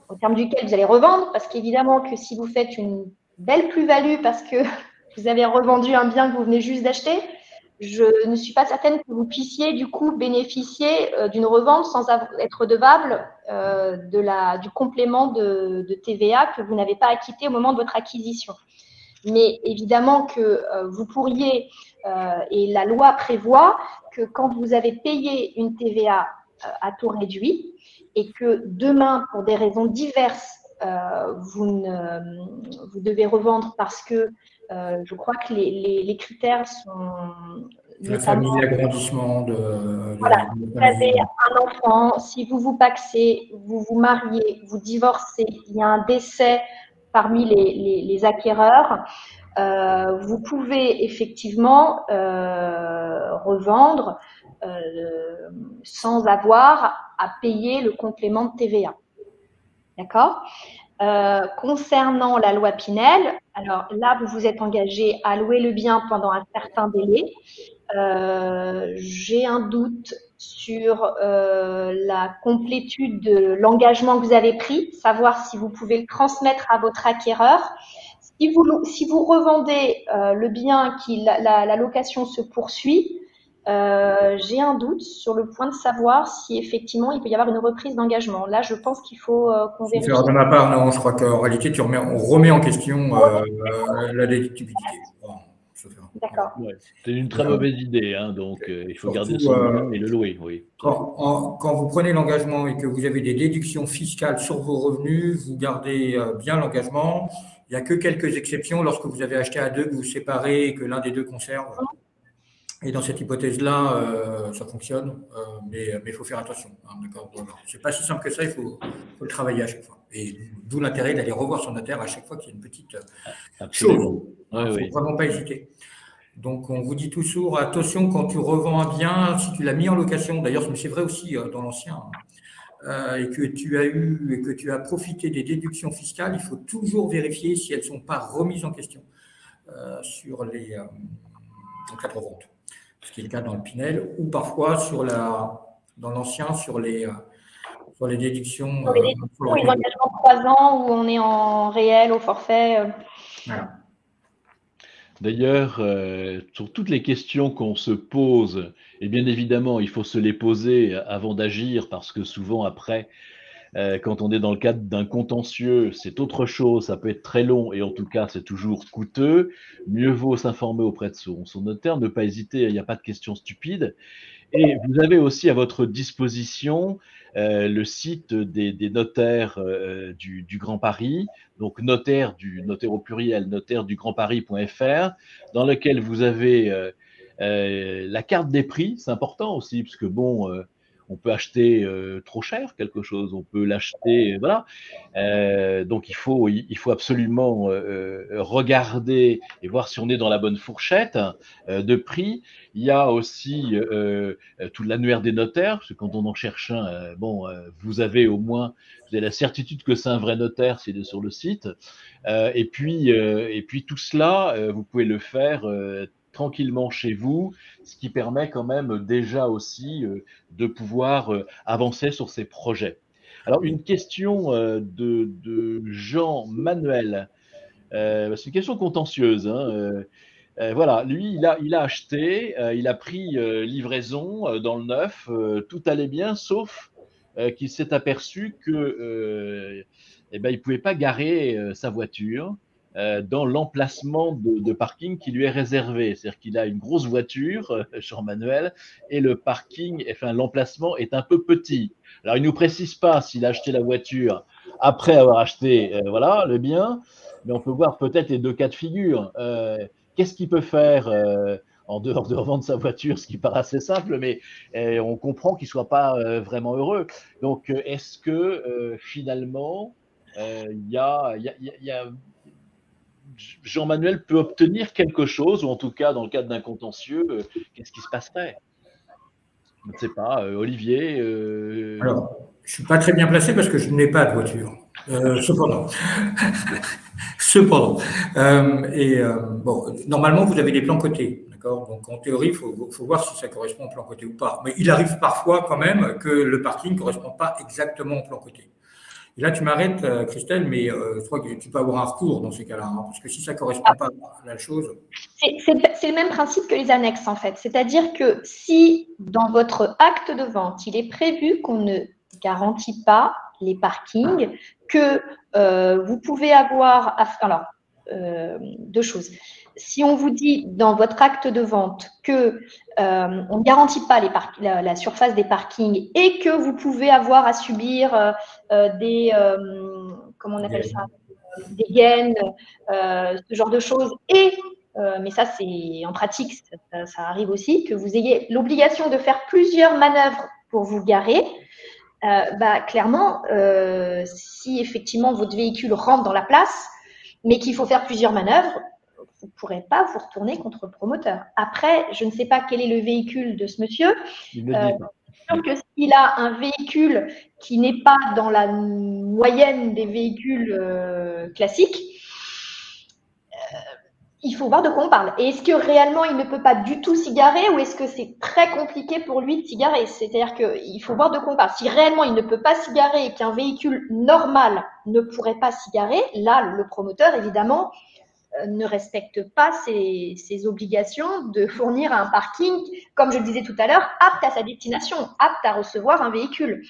au terme duquel vous allez revendre, parce qu'évidemment que si vous faites une belle plus-value parce que vous avez revendu un bien que vous venez juste d'acheter, je ne suis pas certaine que vous puissiez du coup bénéficier d'une revente sans être redevable du complément de TVA que vous n'avez pas acquitté au moment de votre acquisition. Mais évidemment que vous pourriez, et la loi prévoit que quand vous avez payé une TVA à taux réduit et que demain, pour des raisons diverses, vous devez revendre parce que je crois que les critères sont La notamment, famille, l'agrandissement voilà, de vous la avez famille. un enfant, si vous vous pacsez, vous vous mariez, vous divorcez, il y a un décès parmi les acquéreurs, vous pouvez effectivement revendre sans avoir à payer le complément de TVA. D'accord? Concernant la loi Pinel, alors là, vous vous êtes engagé à louer le bien pendant un certain délai. J'ai un doute sur la complétude de l'engagement que vous avez pris, savoir si vous pouvez le transmettre à votre acquéreur. Si vous revendez le bien, la location se poursuit, j'ai un doute sur le point de savoir si effectivement il peut y avoir une reprise d'engagement. Là, je pense qu'il faut qu'on Sauf erreur vérifie. de ma part, non, je crois qu'en réalité, on remet en question la déductibilité. Bon, sauf erreur. Voilà. D'accord. Ouais. C'est une très Voilà. mauvaise idée, hein, donc il faut garder Surtout, son bien et le louer, oui, tout à fait. quand vous prenez l'engagement et que vous avez des déductions fiscales sur vos revenus, vous gardez bien l'engagement. Il n'y a que quelques exceptions lorsque vous avez acheté à deux, que vous vous séparez et que l'un des deux conserve. Et dans cette hypothèse-là, ça fonctionne, mais il faut faire attention. Hein, d'accord, voilà. C'est pas si simple que ça, il faut le travailler à chaque fois. Et d'où l'intérêt d'aller revoir son notaire à chaque fois qu'il y a une petite chose. Absolument. Il Oui, ne faut oui. vraiment pas hésiter. Donc, on vous dit toujours, attention quand tu revends un bien, si tu l'as mis en location, d'ailleurs, mais c'est vrai aussi dans l'ancien, et que tu as profité des déductions fiscales, il faut toujours vérifier si elles ne sont pas remises en question sur en cas de revente. Ce qui est le cas dans le Pinel, ou parfois dans l'ancien, sur les déductions. Pour les engagements de 3 ans où on est en réel, au forfait. Voilà. D'ailleurs, sur toutes les questions qu'on se pose, et bien évidemment, il faut se les poser avant d'agir parce que souvent après, Quand on est dans le cadre d'un contentieux, c'est autre chose, ça peut être très long et en tout cas, c'est toujours coûteux. Mieux vaut s'informer auprès de son notaire, ne pas hésiter, il n'y a pas de questions stupides. Et vous avez aussi à votre disposition le site des notaires du Grand Paris, donc notaire au pluriel, notaire du Grand Paris.fr, dans lequel vous avez la carte des prix, c'est important aussi, parce que bon, on peut acheter trop cher quelque chose, on peut l'acheter, voilà. Donc il faut absolument regarder et voir si on est dans la bonne fourchette de prix. Il y a aussi tout l'annuaire des notaires, parce que quand on en cherche un, vous avez la certitude que c'est un vrai notaire s'il est sur le site. Et puis tout cela, vous pouvez le faire tranquillement chez vous, ce qui permet quand même déjà aussi de pouvoir avancer sur ces projets. Alors, une question de Jean-Manuel. C'est une question contentieuse, hein. Voilà, lui, il a acheté, il a pris livraison dans le neuf, tout allait bien, sauf qu'il s'est aperçu que il ne pouvait pas garer sa voiture dans l'emplacement de parking qui lui est réservé. C'est-à-dire qu'il a une grosse voiture, Jean-Manuel, et le parking, enfin l'emplacement est un peu petit. Alors, il ne nous précise pas s'il a acheté la voiture après avoir acheté voilà, le bien, mais on peut voir peut-être les deux cas de figure. Qu'est-ce qu'il peut faire en dehors de revendre sa voiture, ce qui paraît assez simple, mais on comprend qu'il ne soit pas vraiment heureux. Donc, est-ce que finalement, Jean-Manuel peut obtenir quelque chose, ou en tout cas, dans le cadre d'un contentieux, qu'est-ce qui se passerait? Je ne sais pas, Olivier. Alors, je ne suis pas très bien placé parce que je n'ai pas de voiture. Cependant. Bon, normalement, vous avez des plans cotés. D'accord. Donc, en théorie, il faut voir si ça correspond au plan coté ou pas. Mais il arrive parfois quand même que le parking ne correspond pas exactement au plan coté. Et là, tu m'arrêtes, Christelle, mais je crois que tu peux avoir un recours dans ces cas-là, hein, parce que si ça ne correspond pas à la chose… C'est le même principe que les annexes, en fait. C'est-à-dire que si, dans votre acte de vente, il est prévu qu'on ne garantit pas les parkings, que vous pouvez avoir… Alors, deux choses. Si on vous dit dans votre acte de vente que on ne garantit pas la surface des parkings et que vous pouvez avoir à subir des comment on appelle ça, des gaines, ce genre de choses, mais ça c'est en pratique, ça arrive aussi, que vous ayez l'obligation de faire plusieurs manœuvres pour vous garer. Clairement, si effectivement votre véhicule rentre dans la place, mais qu'il faut faire plusieurs manœuvres, vous ne pourrez pas vous retourner contre le promoteur. Après, je ne sais pas quel est le véhicule de ce monsieur. Il ne dit pas. Donc, s'il a un véhicule qui n'est pas dans la moyenne des véhicules classiques, il faut voir de quoi on parle. Et est-ce que réellement il ne peut pas du tout s'y garer, ou est-ce que c'est très compliqué pour lui de s'y garer? C'est-à-dire qu'il faut voir de quoi on parle. Si réellement il ne peut pas s'y garer et qu'un véhicule normal ne pourrait pas s'y garer, là, le promoteur, évidemment, ne respecte pas ses obligations de fournir un parking, comme je le disais tout à l'heure, apte à sa destination, apte à recevoir un véhicule.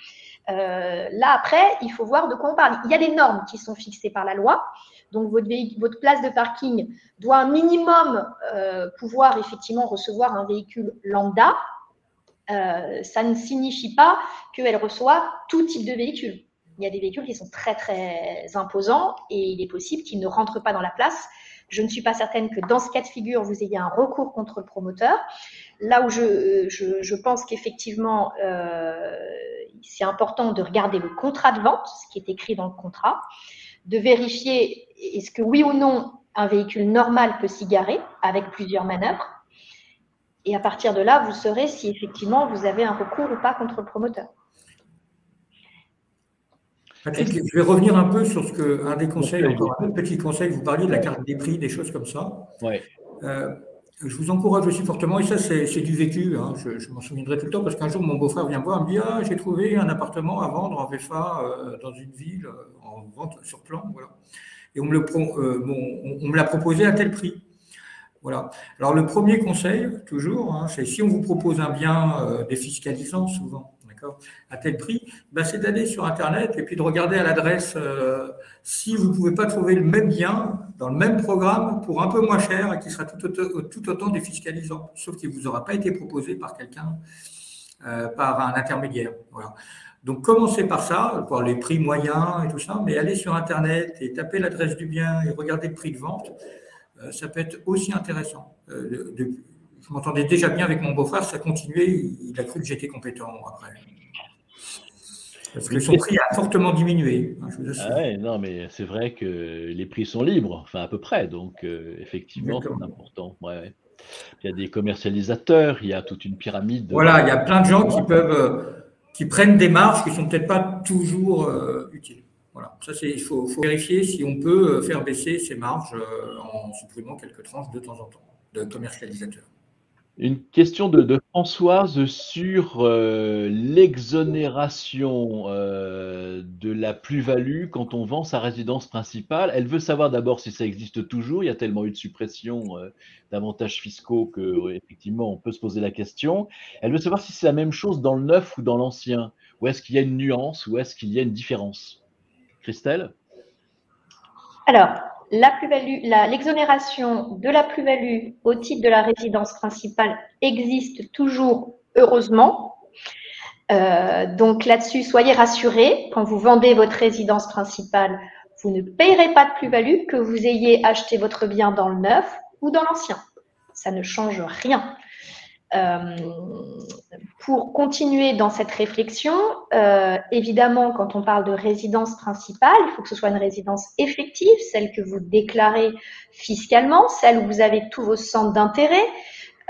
Là, après, il faut voir de quoi on parle. Il y a des normes qui sont fixées par la loi. Donc, votre place de parking doit un minimum pouvoir effectivement recevoir un véhicule lambda. Ça ne signifie pas qu'elle reçoit tout type de véhicule. Il y a des véhicules qui sont très, très imposants et il est possible qu'ils ne rentrent pas dans la place. Je ne suis pas certaine que dans ce cas de figure, vous ayez un recours contre le promoteur. Là où je pense qu'effectivement, c'est important de regarder le contrat de vente, ce qui est écrit dans le contrat, de vérifier est-ce que oui ou non un véhicule normal peut s'y garer avec plusieurs manœuvres. Et à partir de là, vous saurez si effectivement vous avez un recours ou pas contre le promoteur. Patrick, je vais revenir un peu sur un des conseils, encore un petit conseil, vous parliez de la carte des prix, des choses comme ça. Ouais. Je vous encourage aussi fortement, et ça c'est du vécu, hein, je m'en souviendrai tout le temps, parce qu'un jour mon beau-frère vient me voir, il me dit « Ah, j'ai trouvé un appartement à vendre en VFA dans une ville, en vente sur plan, voilà. Et on me l'a proposé à tel prix. » Voilà. Alors le premier conseil, toujours, hein, c'est si on vous propose un bien défiscalisant, souvent, d'accord, à tel prix, ben, c'est d'aller sur Internet et puis de regarder à l'adresse si vous ne pouvez pas trouver le même bien dans le même programme pour un peu moins cher et qui sera tout autant défiscalisant, sauf qu'il ne vous aura pas été proposé par quelqu'un, par un intermédiaire. Voilà. Donc, commencez par ça, pour les prix moyens et tout ça, mais allez sur Internet et tapez l'adresse du bien et regardez le prix de vente. Ça peut être aussi intéressant. Je m'entendais déjà bien avec mon beau-frère, ça continuait, il a cru que j'étais compétent après. Parce que son prix a fortement diminué, je vous assure. Ah ouais, non, mais c'est vrai que les prix sont libres, enfin à peu près, donc effectivement, c'est Exactement. important. Ouais, ouais. Il y a des commercialisateurs, il y a toute une pyramide. Voilà, il y a plein de gens qui prennent des marges qui ne sont peut-être pas toujours utiles. Voilà, ça il faut vérifier si on peut faire baisser ces marges en supprimant quelques tranches de temps en temps de commercialisateurs. Une question de Françoise sur l'exonération de la plus-value quand on vend sa résidence principale. Elle veut savoir d'abord si ça existe toujours. Il y a tellement eu de suppression d'avantages fiscaux que effectivement on peut se poser la question. Elle veut savoir si c'est la même chose dans le neuf ou dans l'ancien. Ou est-ce qu'il y a une nuance ou est-ce qu'il y a une différence? Christelle? Alors, la plus-value, l'exonération de la plus-value au titre de la résidence principale existe toujours, heureusement. Donc là-dessus, soyez rassurés. Quand vous vendez votre résidence principale, vous ne payerez pas de plus-value, que vous ayez acheté votre bien dans le neuf ou dans l'ancien. Ça ne change rien. Pour continuer dans cette réflexion, évidemment, quand on parle de résidence principale, il faut que ce soit une résidence effective, celle que vous déclarez fiscalement, celle où vous avez tous vos centres d'intérêt.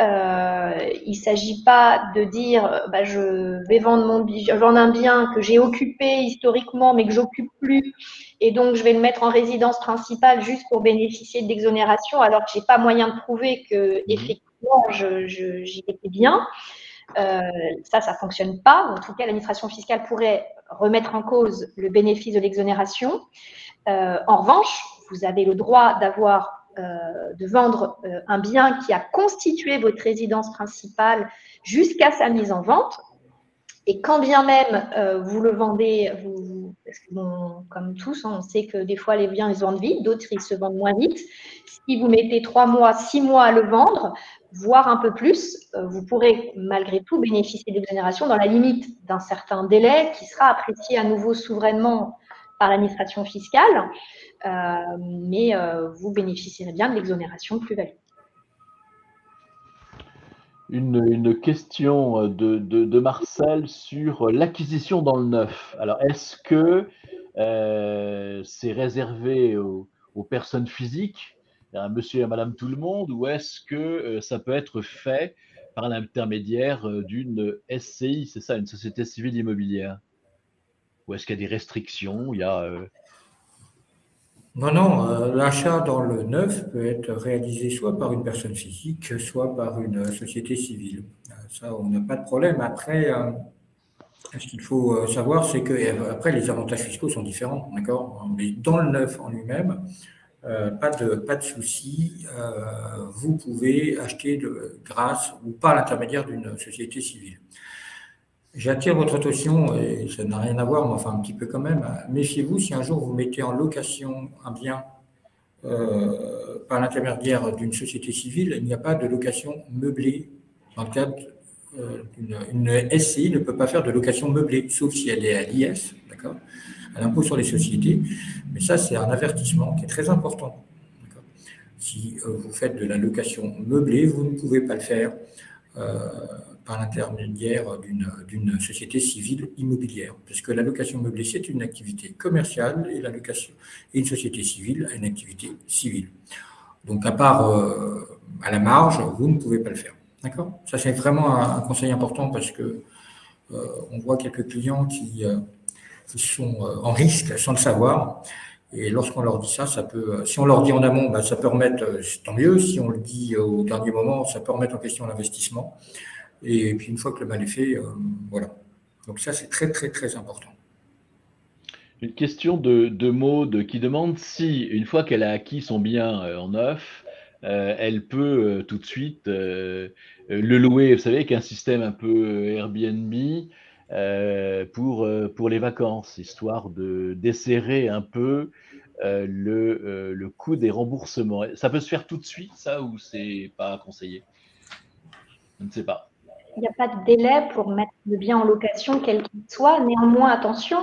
Il ne s'agit pas de dire je vais vendre un bien que j'ai occupé historiquement mais que j'occupe plus et donc je vais le mettre en résidence principale juste pour bénéficier de l'exonération alors que j'ai pas moyen de prouver que effectivement j'y étais bien. Ça fonctionne pas. En tout cas, l'administration fiscale pourrait remettre en cause le bénéfice de l'exonération. En revanche, vous avez le droit de vendre un bien qui a constitué votre résidence principale jusqu'à sa mise en vente. Et quand bien même vous le vendez, parce que comme tous, on sait que des fois les biens ils se vendent vite, d'autres ils se vendent moins vite. Si vous mettez 3 mois, 6 mois à le vendre, voire un peu plus, vous pourrez malgré tout bénéficier d'exonération dans la limite d'un certain délai qui sera apprécié à nouveau souverainement par l'administration fiscale, mais vous bénéficierez bien de l'exonération de plus-value. Une question de Marcel sur l'acquisition dans le neuf. Alors, est-ce que c'est réservé aux personnes physiques, à monsieur et à madame tout le monde, ou est-ce que ça peut être fait par l'intermédiaire d'une SCI, c'est ça, une société civile immobilière? Ou est-ce qu'il y a des restrictions? Non, l'achat dans le neuf peut être réalisé soit par une personne physique, soit par une société civile. Ça, on n'a pas de problème. Après, ce qu'il faut savoir, c'est que après, les avantages fiscaux sont différents, d'accord? Mais dans le neuf en lui-même, pas de souci. Vous pouvez acheter grâce ou par l'intermédiaire d'une société civile. J'attire votre attention, et ça n'a rien à voir, mais enfin un petit peu quand même. Méfiez-vous si un jour vous mettez en location un bien par l'intermédiaire d'une société civile, il n'y a pas de location meublée. Dans le cadre une SCI ne peut pas faire de location meublée, sauf si elle est à l'IS, d'accord, à l'impôt sur les sociétés. Mais ça, c'est un avertissement qui est très important. Si vous faites de la location meublée, vous ne pouvez pas le faire par l'intermédiaire d'une société civile immobilière. Parce que la location meublée, c'est une activité commerciale et une société civile a une activité civile. Donc, à part à la marge, vous ne pouvez pas le faire. D'accord? Ça, c'est vraiment un conseil important parce que on voit quelques clients qui sont en risque sans le savoir. Et lorsqu'on leur dit ça, si on leur dit en amont, ça peut remettre, tant mieux. Si on le dit au dernier moment, ça peut remettre en question l'investissement. Et puis, une fois que le mal est fait, voilà. Donc ça, c'est très, très, très important. Une question de Maud qui demande si, une fois qu'elle a acquis son bien en neuf, elle peut tout de suite le louer, vous savez, avec un système un peu Airbnb. pour les vacances, histoire de desserrer un peu le coût des remboursements. Ça peut se faire tout de suite, ça, ou c'est pas conseillé? Je ne sais pas. Il n'y a pas de délai pour mettre le bien en location, quel qu'il soit. Néanmoins, attention,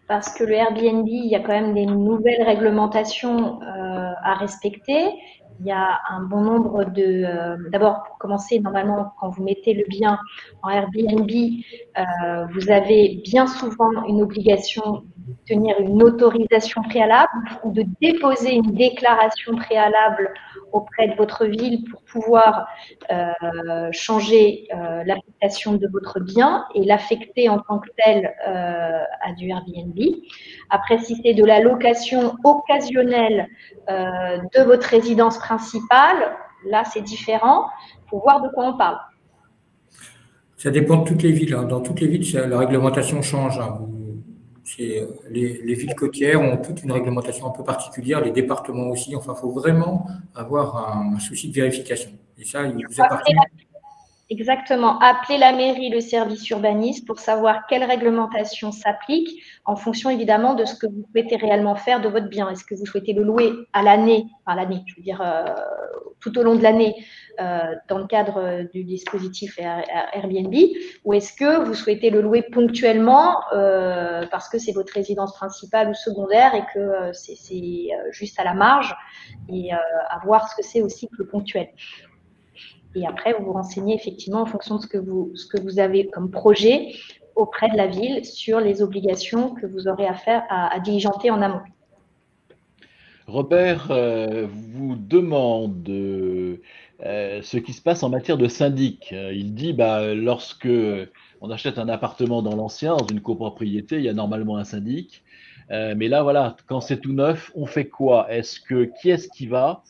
parce que le Airbnb, il y a quand même des nouvelles réglementations à respecter. Il y a un bon nombre de… D'abord, pour commencer, normalement, quand vous mettez le bien en Airbnb, vous avez bien souvent une obligation d'obtenir une autorisation préalable ou de déposer une déclaration préalable auprès de votre ville pour pouvoir changer l'affectation de votre bien et l'affecter en tant que tel à du Airbnb. Après, si c'est de la location occasionnelle de votre résidence principale, là, c'est différent. Il faut voir de quoi on parle. Ça dépend de toutes les villes, hein. Dans toutes les villes, la réglementation change, hein. Les villes côtières ont toute une réglementation un peu particulière, les départements aussi. Enfin, il faut vraiment avoir un souci de vérification. Et ça, il vous appartient. Exactement. Appelez la mairie, le service urbaniste pour savoir quelle réglementation s'applique en fonction évidemment de ce que vous souhaitez réellement faire de votre bien. Est-ce que vous souhaitez le louer à l'année, je veux dire tout au long de l'année dans le cadre du dispositif Airbnb, ou est-ce que vous souhaitez le louer ponctuellement parce que c'est votre résidence principale ou secondaire et que c'est juste à la marge et à voir ce que c'est aussi que le ponctuel. Et après, vous vous renseignez effectivement en fonction de ce que vous avez comme projet auprès de la ville sur les obligations que vous aurez à faire, à diligenter en amont. Robert vous demande ce qui se passe en matière de syndic. Il dit, lorsque on achète un appartement dans l'ancien, dans une copropriété, il y a normalement un syndic. Mais là, voilà, quand c'est tout neuf, on fait quoi? Qui est-ce qui va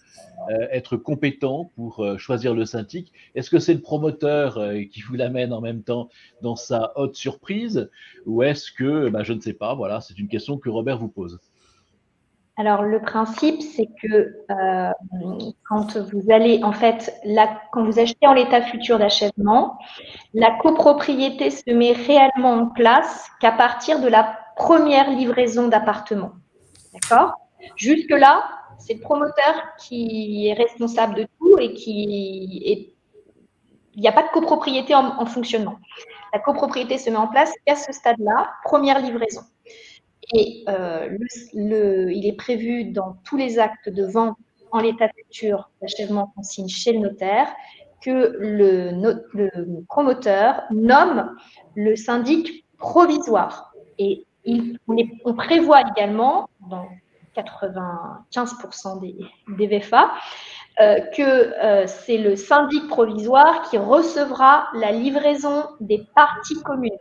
être compétent pour choisir le syndic? Est-ce que c'est le promoteur qui vous l'amène en même temps dans sa haute surprise? Ou est-ce que, je ne sais pas, voilà, c'est une question que Robert vous pose. Alors, le principe, c'est que quand vous allez, en fait, quand vous achetez en l'état futur d'achèvement, la copropriété se met réellement en place qu'à partir de la première livraison d'appartement. D'accord? Jusque-là, c'est le promoteur qui est responsable de tout et il n'y a pas de copropriété en fonctionnement. La copropriété se met en place qu'à ce stade-là, première livraison. Et il est prévu dans tous les actes de vente en l'état futur d'achèvement qu'on signe chez le notaire que le promoteur nomme le syndic provisoire. Et on prévoit également, dans 95% des VFA, que c'est le syndic provisoire qui recevra la livraison des parties communes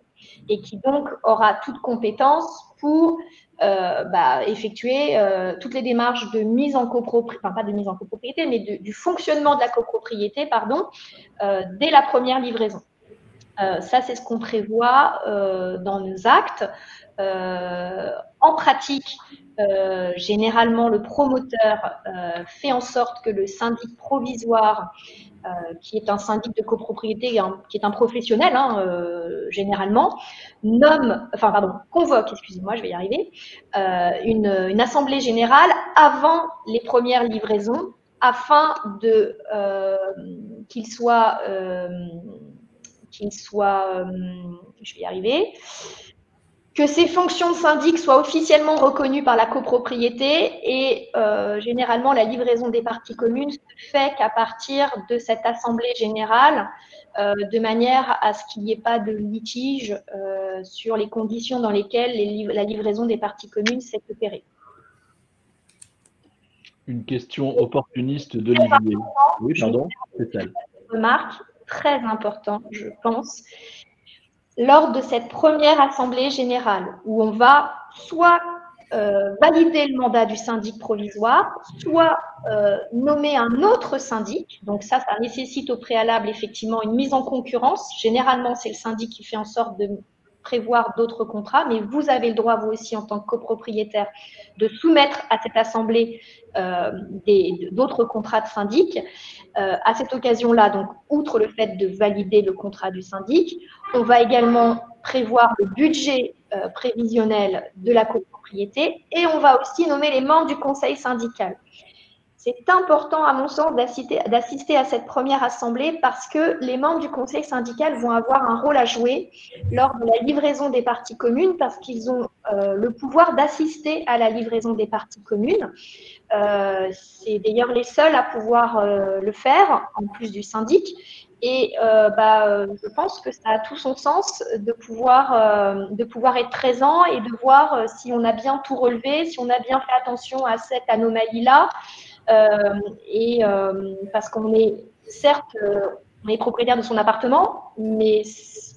et qui donc aura toute compétence pour effectuer toutes les démarches de mise en copropriété, enfin pas de mise en copropriété, mais du fonctionnement de la copropriété, dès la première livraison. Ça, c'est ce qu'on prévoit dans nos actes. En pratique, généralement, le promoteur fait en sorte que le syndic provisoire, qui est un syndic de copropriété, qui est un professionnel, généralement, convoque, excusez-moi, je vais y arriver, une assemblée générale avant les premières livraisons, afin qu'il soit, je vais y arriver, que ces fonctions de syndic soient officiellement reconnues par la copropriété et généralement la livraison des parties communes se fait qu'à partir de cette assemblée générale, de manière à ce qu'il n'y ait pas de litige sur les conditions dans lesquelles la livraison des parties communes s'est opérée. Une question opportuniste d'Olivier. Oui, pardon, c'est elle. Remarque très important, je pense. Lors de cette première assemblée générale, où on va soit valider le mandat du syndic provisoire, soit nommer un autre syndic. Donc ça nécessite au préalable effectivement une mise en concurrence. Généralement, c'est le syndic qui fait en sorte de prévoir d'autres contrats, mais vous avez le droit, vous aussi, en tant que copropriétaire, de soumettre à cette assemblée d'autres contrats de syndic. À cette occasion-là, donc, outre le fait de valider le contrat du syndic, on va également prévoir le budget prévisionnel de la copropriété et on va aussi nommer les membres du conseil syndical. C'est important, à mon sens, d'assister à cette première assemblée parce que les membres du conseil syndical vont avoir un rôle à jouer lors de la livraison des parties communes parce qu'ils ont le pouvoir d'assister à la livraison des parties communes. C'est d'ailleurs les seuls à pouvoir le faire, en plus du syndic. Et je pense que ça a tout son sens de pouvoir être présent et de voir si on a bien tout relevé, si on a bien fait attention à cette anomalie-là. Parce qu'on est, certes, on est propriétaire de son appartement, mais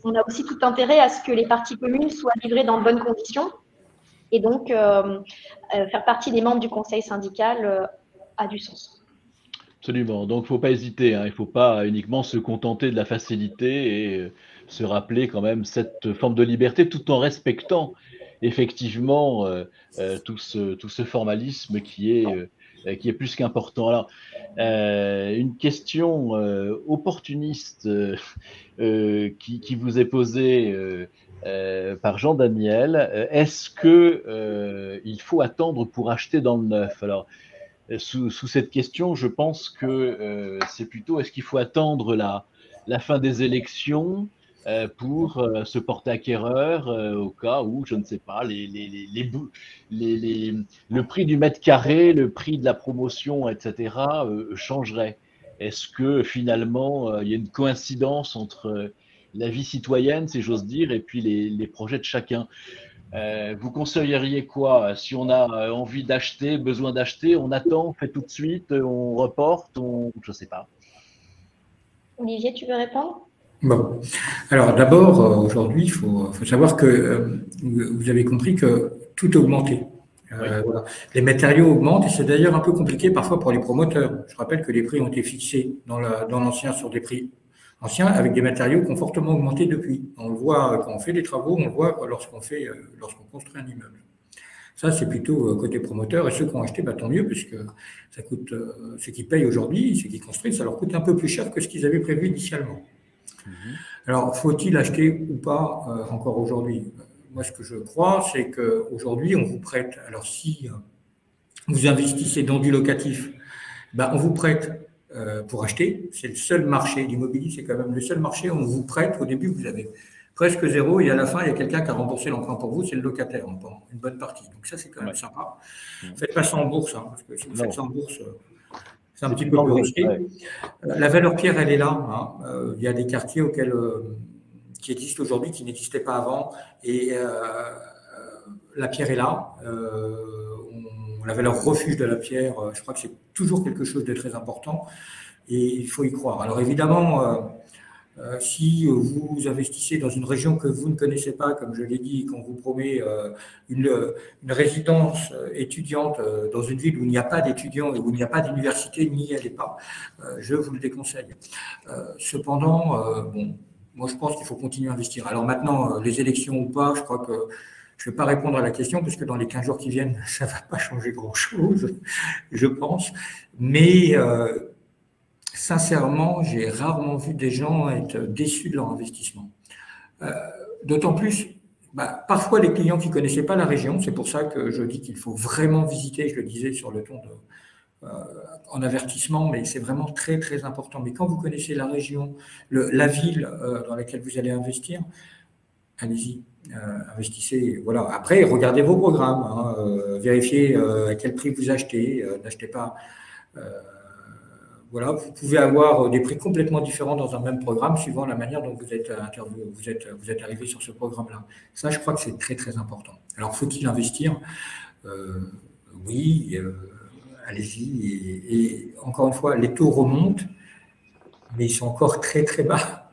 on a aussi tout intérêt à ce que les parties communes soient livrées dans de bonnes conditions. Et donc, faire partie des membres du conseil syndical a du sens. Absolument. Donc, il ne faut pas hésiter, hein. Il ne faut pas uniquement se contenter de la facilité et se rappeler quand même cette forme de liberté tout en respectant effectivement tout ce formalisme qui est plus qu'important. Alors, une question opportuniste qui vous est posée par Jean-Daniel. Est-ce qu'il faut attendre pour acheter dans le neuf? Alors, sous cette question, je pense que c'est plutôt est-ce qu'il faut attendre la fin des élections pour se porter acquéreur au cas où, je ne sais pas, le prix du mètre carré, le prix de la promotion, etc., changerait. Est-ce que finalement, il y a une coïncidence entre la vie citoyenne, si j'ose dire, et puis les projets de chacun? Vous conseilleriez quoi si on a envie d'acheter, besoin d'acheter? On attend, on fait tout de suite, on reporte, je ne sais pas. Olivier, tu veux répondre? Bon. Alors d'abord, aujourd'hui, il faut savoir que vous avez compris que tout augmentait. Oui. Voilà. Les matériaux augmentent et c'est d'ailleurs un peu compliqué parfois pour les promoteurs. Je rappelle que les prix ont été fixés dans l'ancien sur des prix anciens avec des matériaux qui ont fortement augmenté depuis. On le voit quand on fait des travaux, on le voit lorsqu'on construit un immeuble. Ça, c'est plutôt côté promoteur et ceux qui ont acheté, tant mieux puisque ça coûte, ceux qui payent aujourd'hui, ceux qui construisent, ça leur coûte un peu plus cher que ce qu'ils avaient prévu initialement. Alors, faut-il acheter ou pas encore aujourd'hui? Moi, ce que je crois, c'est qu'aujourd'hui, on vous prête. Alors, si vous investissez dans du locatif, on vous prête pour acheter. C'est le seul marché. L'immobilier, c'est quand même le seul marché où on vous prête. Au début, vous avez presque zéro et à la fin, il y a quelqu'un qui a remboursé l'emprunt pour vous. C'est le locataire, une bonne partie. Donc, ça, c'est quand même sympa. Faites pas ça en bourse, parce que si vous faites ça en bourse, c'est un petit peu plus risqué. Ouais. La valeur pierre, elle est là. Il y a des quartiers qui existent aujourd'hui, qui n'existaient pas avant. Et la pierre est là. La valeur refuge de la pierre, je crois que c'est toujours quelque chose de très important. Et il faut y croire. Alors évidemment, si vous investissez dans une région que vous ne connaissez pas, comme je l'ai dit, qu'on vous promet une résidence étudiante dans une ville où il n'y a pas d'étudiants et où il n'y a pas d'université, n'y allez pas. Je vous le déconseille. Cependant, moi je pense qu'il faut continuer à investir. Alors maintenant, les élections ou pas, je crois que je ne vais pas répondre à la question parce que dans les 15 jours qui viennent, ça ne va pas changer grand-chose, je pense. Mais sincèrement, j'ai rarement vu des gens être déçus de leur investissement. D'autant plus, parfois les clients qui ne connaissaient pas la région, c'est pour ça que je dis qu'il faut vraiment visiter, je le disais sur le ton en avertissement, mais c'est vraiment très très important. Mais quand vous connaissez la région, la ville dans laquelle vous allez investir, allez-y, investissez. Voilà. Après, regardez vos programmes, vérifiez à quel prix vous achetez, n'achetez pas. Voilà, vous pouvez avoir des prix complètement différents dans un même programme suivant la manière dont vous êtes arrivé sur ce programme-là. Ça, je crois que c'est très, très important. Alors, faut-il investir? Oui, allez-y. Et encore une fois, les taux remontent, mais ils sont encore très, très bas.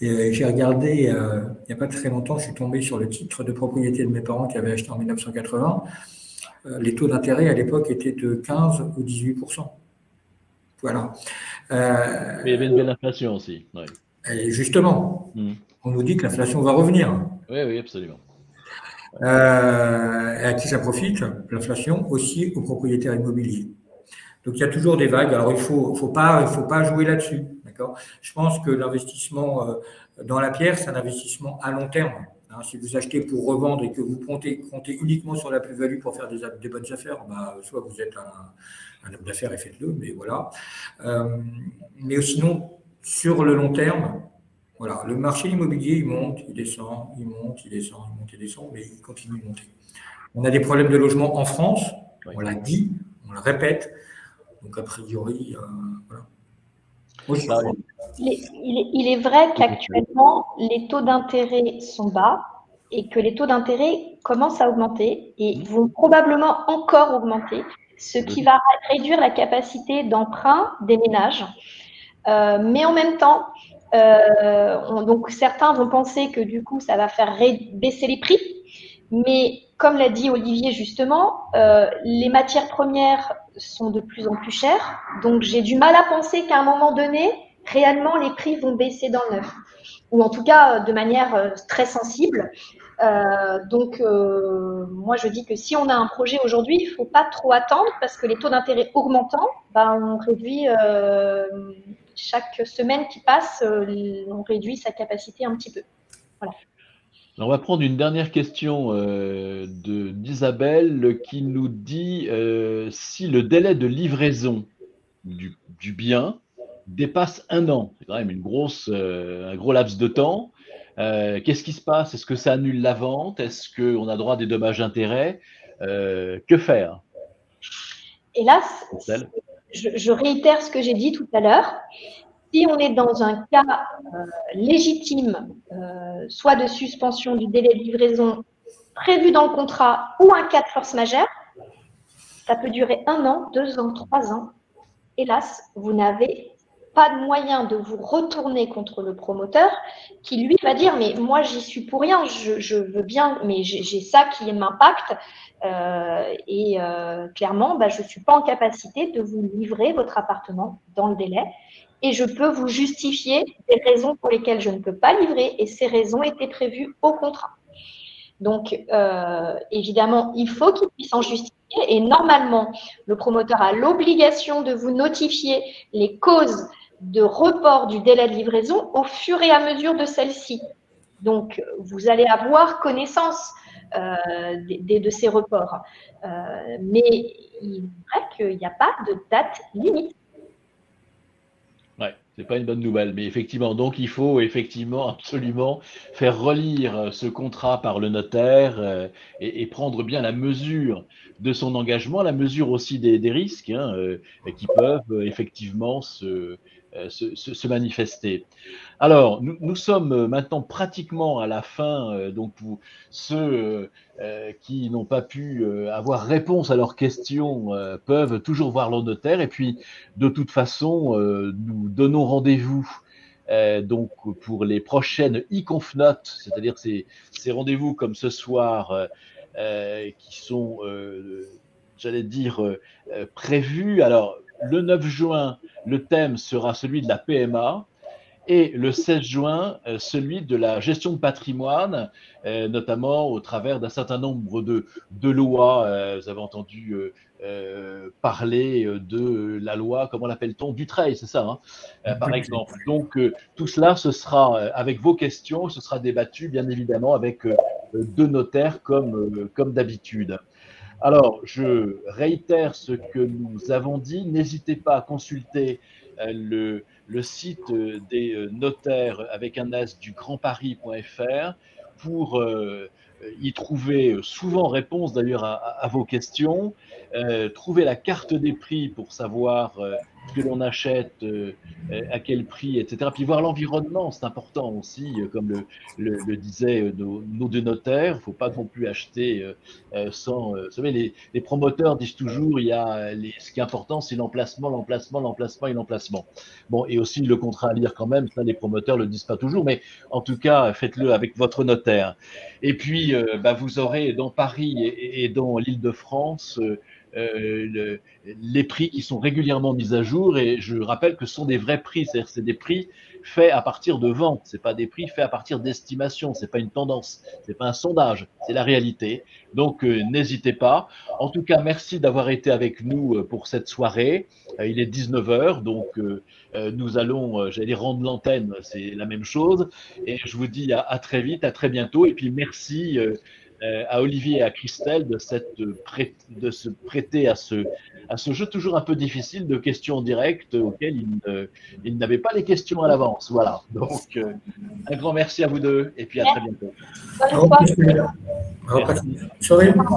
J'ai regardé, il n'y a pas très longtemps, je suis tombé sur le titre de propriété de mes parents qui avaient acheté en 1980. Les taux d'intérêt à l'époque étaient de 15 ou 18%. Voilà. Mais il y avait une belle inflation aussi. Ouais. Et justement, on nous dit que l'inflation va revenir. Oui, oui, absolument. Et à qui ça profite? L'inflation aussi aux propriétaires immobiliers. Donc il y a toujours des vagues. Alors il faut pas jouer là-dessus, d'accord? Je pense que l'investissement dans la pierre, c'est un investissement à long terme. Hein, si vous achetez pour revendre et que vous comptez uniquement sur la plus-value pour faire des bonnes affaires, bah, soit vous êtes un homme d'affaires et faites-le, mais voilà. Mais sinon, sur le long terme, voilà, le marché immobilier, il monte, il descend, il monte, il descend, il monte, il descend, mais il continue de monter. On a des problèmes de logement en France, on l'a dit, on le répète. Donc, a priori, voilà. Oui, il est vrai qu'actuellement, les taux d'intérêt sont bas et que les taux d'intérêt commencent à augmenter et vont probablement encore augmenter, ce qui va réduire la capacité d'emprunt des ménages. Mais en même temps, donc certains vont penser que du coup, ça va faire baisser les prix. Mais comme l'a dit Olivier justement, les matières premières sont de plus en plus chères. Donc j'ai du mal à penser qu'à un moment donné, réellement, les prix vont baisser dans le neuf. Ou en tout cas, de manière très sensible. Donc, moi, je dis que si on a un projet aujourd'hui, il ne faut pas trop attendre parce que les taux d'intérêt augmentant, on réduit chaque semaine qui passe, on réduit sa capacité un petit peu. Voilà. On va prendre une dernière question d'Isabelle qui nous dit si le délai de livraison du bien dépasse 1 an, c'est quand même un gros laps de temps. Qu'est-ce qui se passe? Est-ce que ça annule la vente? Est-ce qu'on a droit à des dommages-intérêts? Que faire? Hélas, je réitère ce que j'ai dit tout à l'heure. Si on est dans un cas légitime, soit de suspension du délai de livraison prévu dans le contrat ou un cas de force majeure, ça peut durer 1 an, 2 ans, 3 ans. Hélas, vous n'avez pas de moyen de vous retourner contre le promoteur qui, lui, va dire « mais moi, j'y suis pour rien, je veux bien, mais j'ai ça qui m'impacte clairement, je ne suis pas en capacité de vous livrer votre appartement dans le délai. » Et je peux vous justifier des raisons pour lesquelles je ne peux pas livrer et ces raisons étaient prévues au contrat. Donc, évidemment, il faut qu'il puisse en justifier et normalement, le promoteur a l'obligation de vous notifier les causes de report du délai de livraison au fur et à mesure de celle-ci. Donc, vous allez avoir connaissance de ces reports. Mais il est vrai qu'il n'y a pas de date limite. Ouais, c'est pas une bonne nouvelle, mais effectivement, donc il faut effectivement absolument faire relire ce contrat par le notaire et prendre bien la mesure de son engagement, la mesure aussi des risques qui peuvent effectivement se manifester. Alors, nous sommes maintenant pratiquement à la fin, donc pour ceux qui n'ont pas pu avoir réponse à leurs questions peuvent toujours voir leur notaire. Et puis, de toute façon, nous donnons rendez-vous donc pour les prochaines e-confnotes, c'est-à-dire ces rendez-vous comme ce soir qui sont, j'allais dire, prévus. Alors, le 9 juin, le thème sera celui de la PMA. Et le 16 juin, celui de la gestion de patrimoine, notamment au travers d'un certain nombre de lois. Vous avez entendu parler de la loi, comment l'appelle-t-on? Dutreil, c'est ça, par exemple. Donc, tout cela, ce sera avec vos questions, ce sera débattu, bien évidemment, avec deux notaires comme d'habitude. Alors, je réitère ce que nous avons dit. N'hésitez pas à consulter le site des notaires avec un S du grandparis.fr pour y trouver souvent réponse d'ailleurs à vos questions, trouver la carte des prix pour savoir ce que l'on achète, à quel prix, etc. Puis voir l'environnement, c'est important aussi, comme le disaient nos deux notaires. Il ne faut pas non plus acheter sans. Vous savez, les promoteurs disent toujours ce qui est important, c'est l'emplacement, l'emplacement, l'emplacement et l'emplacement. Bon, et aussi le contrat à lire quand même, ça les promoteurs le disent pas toujours, mais en tout cas, faites-le avec votre notaire. Et puis, vous aurez dans Paris et dans l'Île-de-France les prix qui sont régulièrement mis à jour. Et je rappelle que ce sont des vrais prix, c'est-à-dire que c'est des prix faits à partir de ventes, c'est pas des prix faits à partir d'estimations, c'est pas une tendance, c'est pas un sondage, c'est la réalité. Donc n'hésitez pas. En tout cas, merci d'avoir été avec nous pour cette soirée. Il est 19 h, donc nous allons, j'allais dire, rendre l'antenne, c'est la même chose. Et je vous dis à très vite, à très bientôt. Et puis merci à Olivier et à Christelle de se prêter à ce jeu toujours un peu difficile de questions en direct auquel ils n'avaient pas les questions à l'avance. Voilà. Donc, un grand merci à vous deux et puis à très bientôt. Bonne soirée. Merci.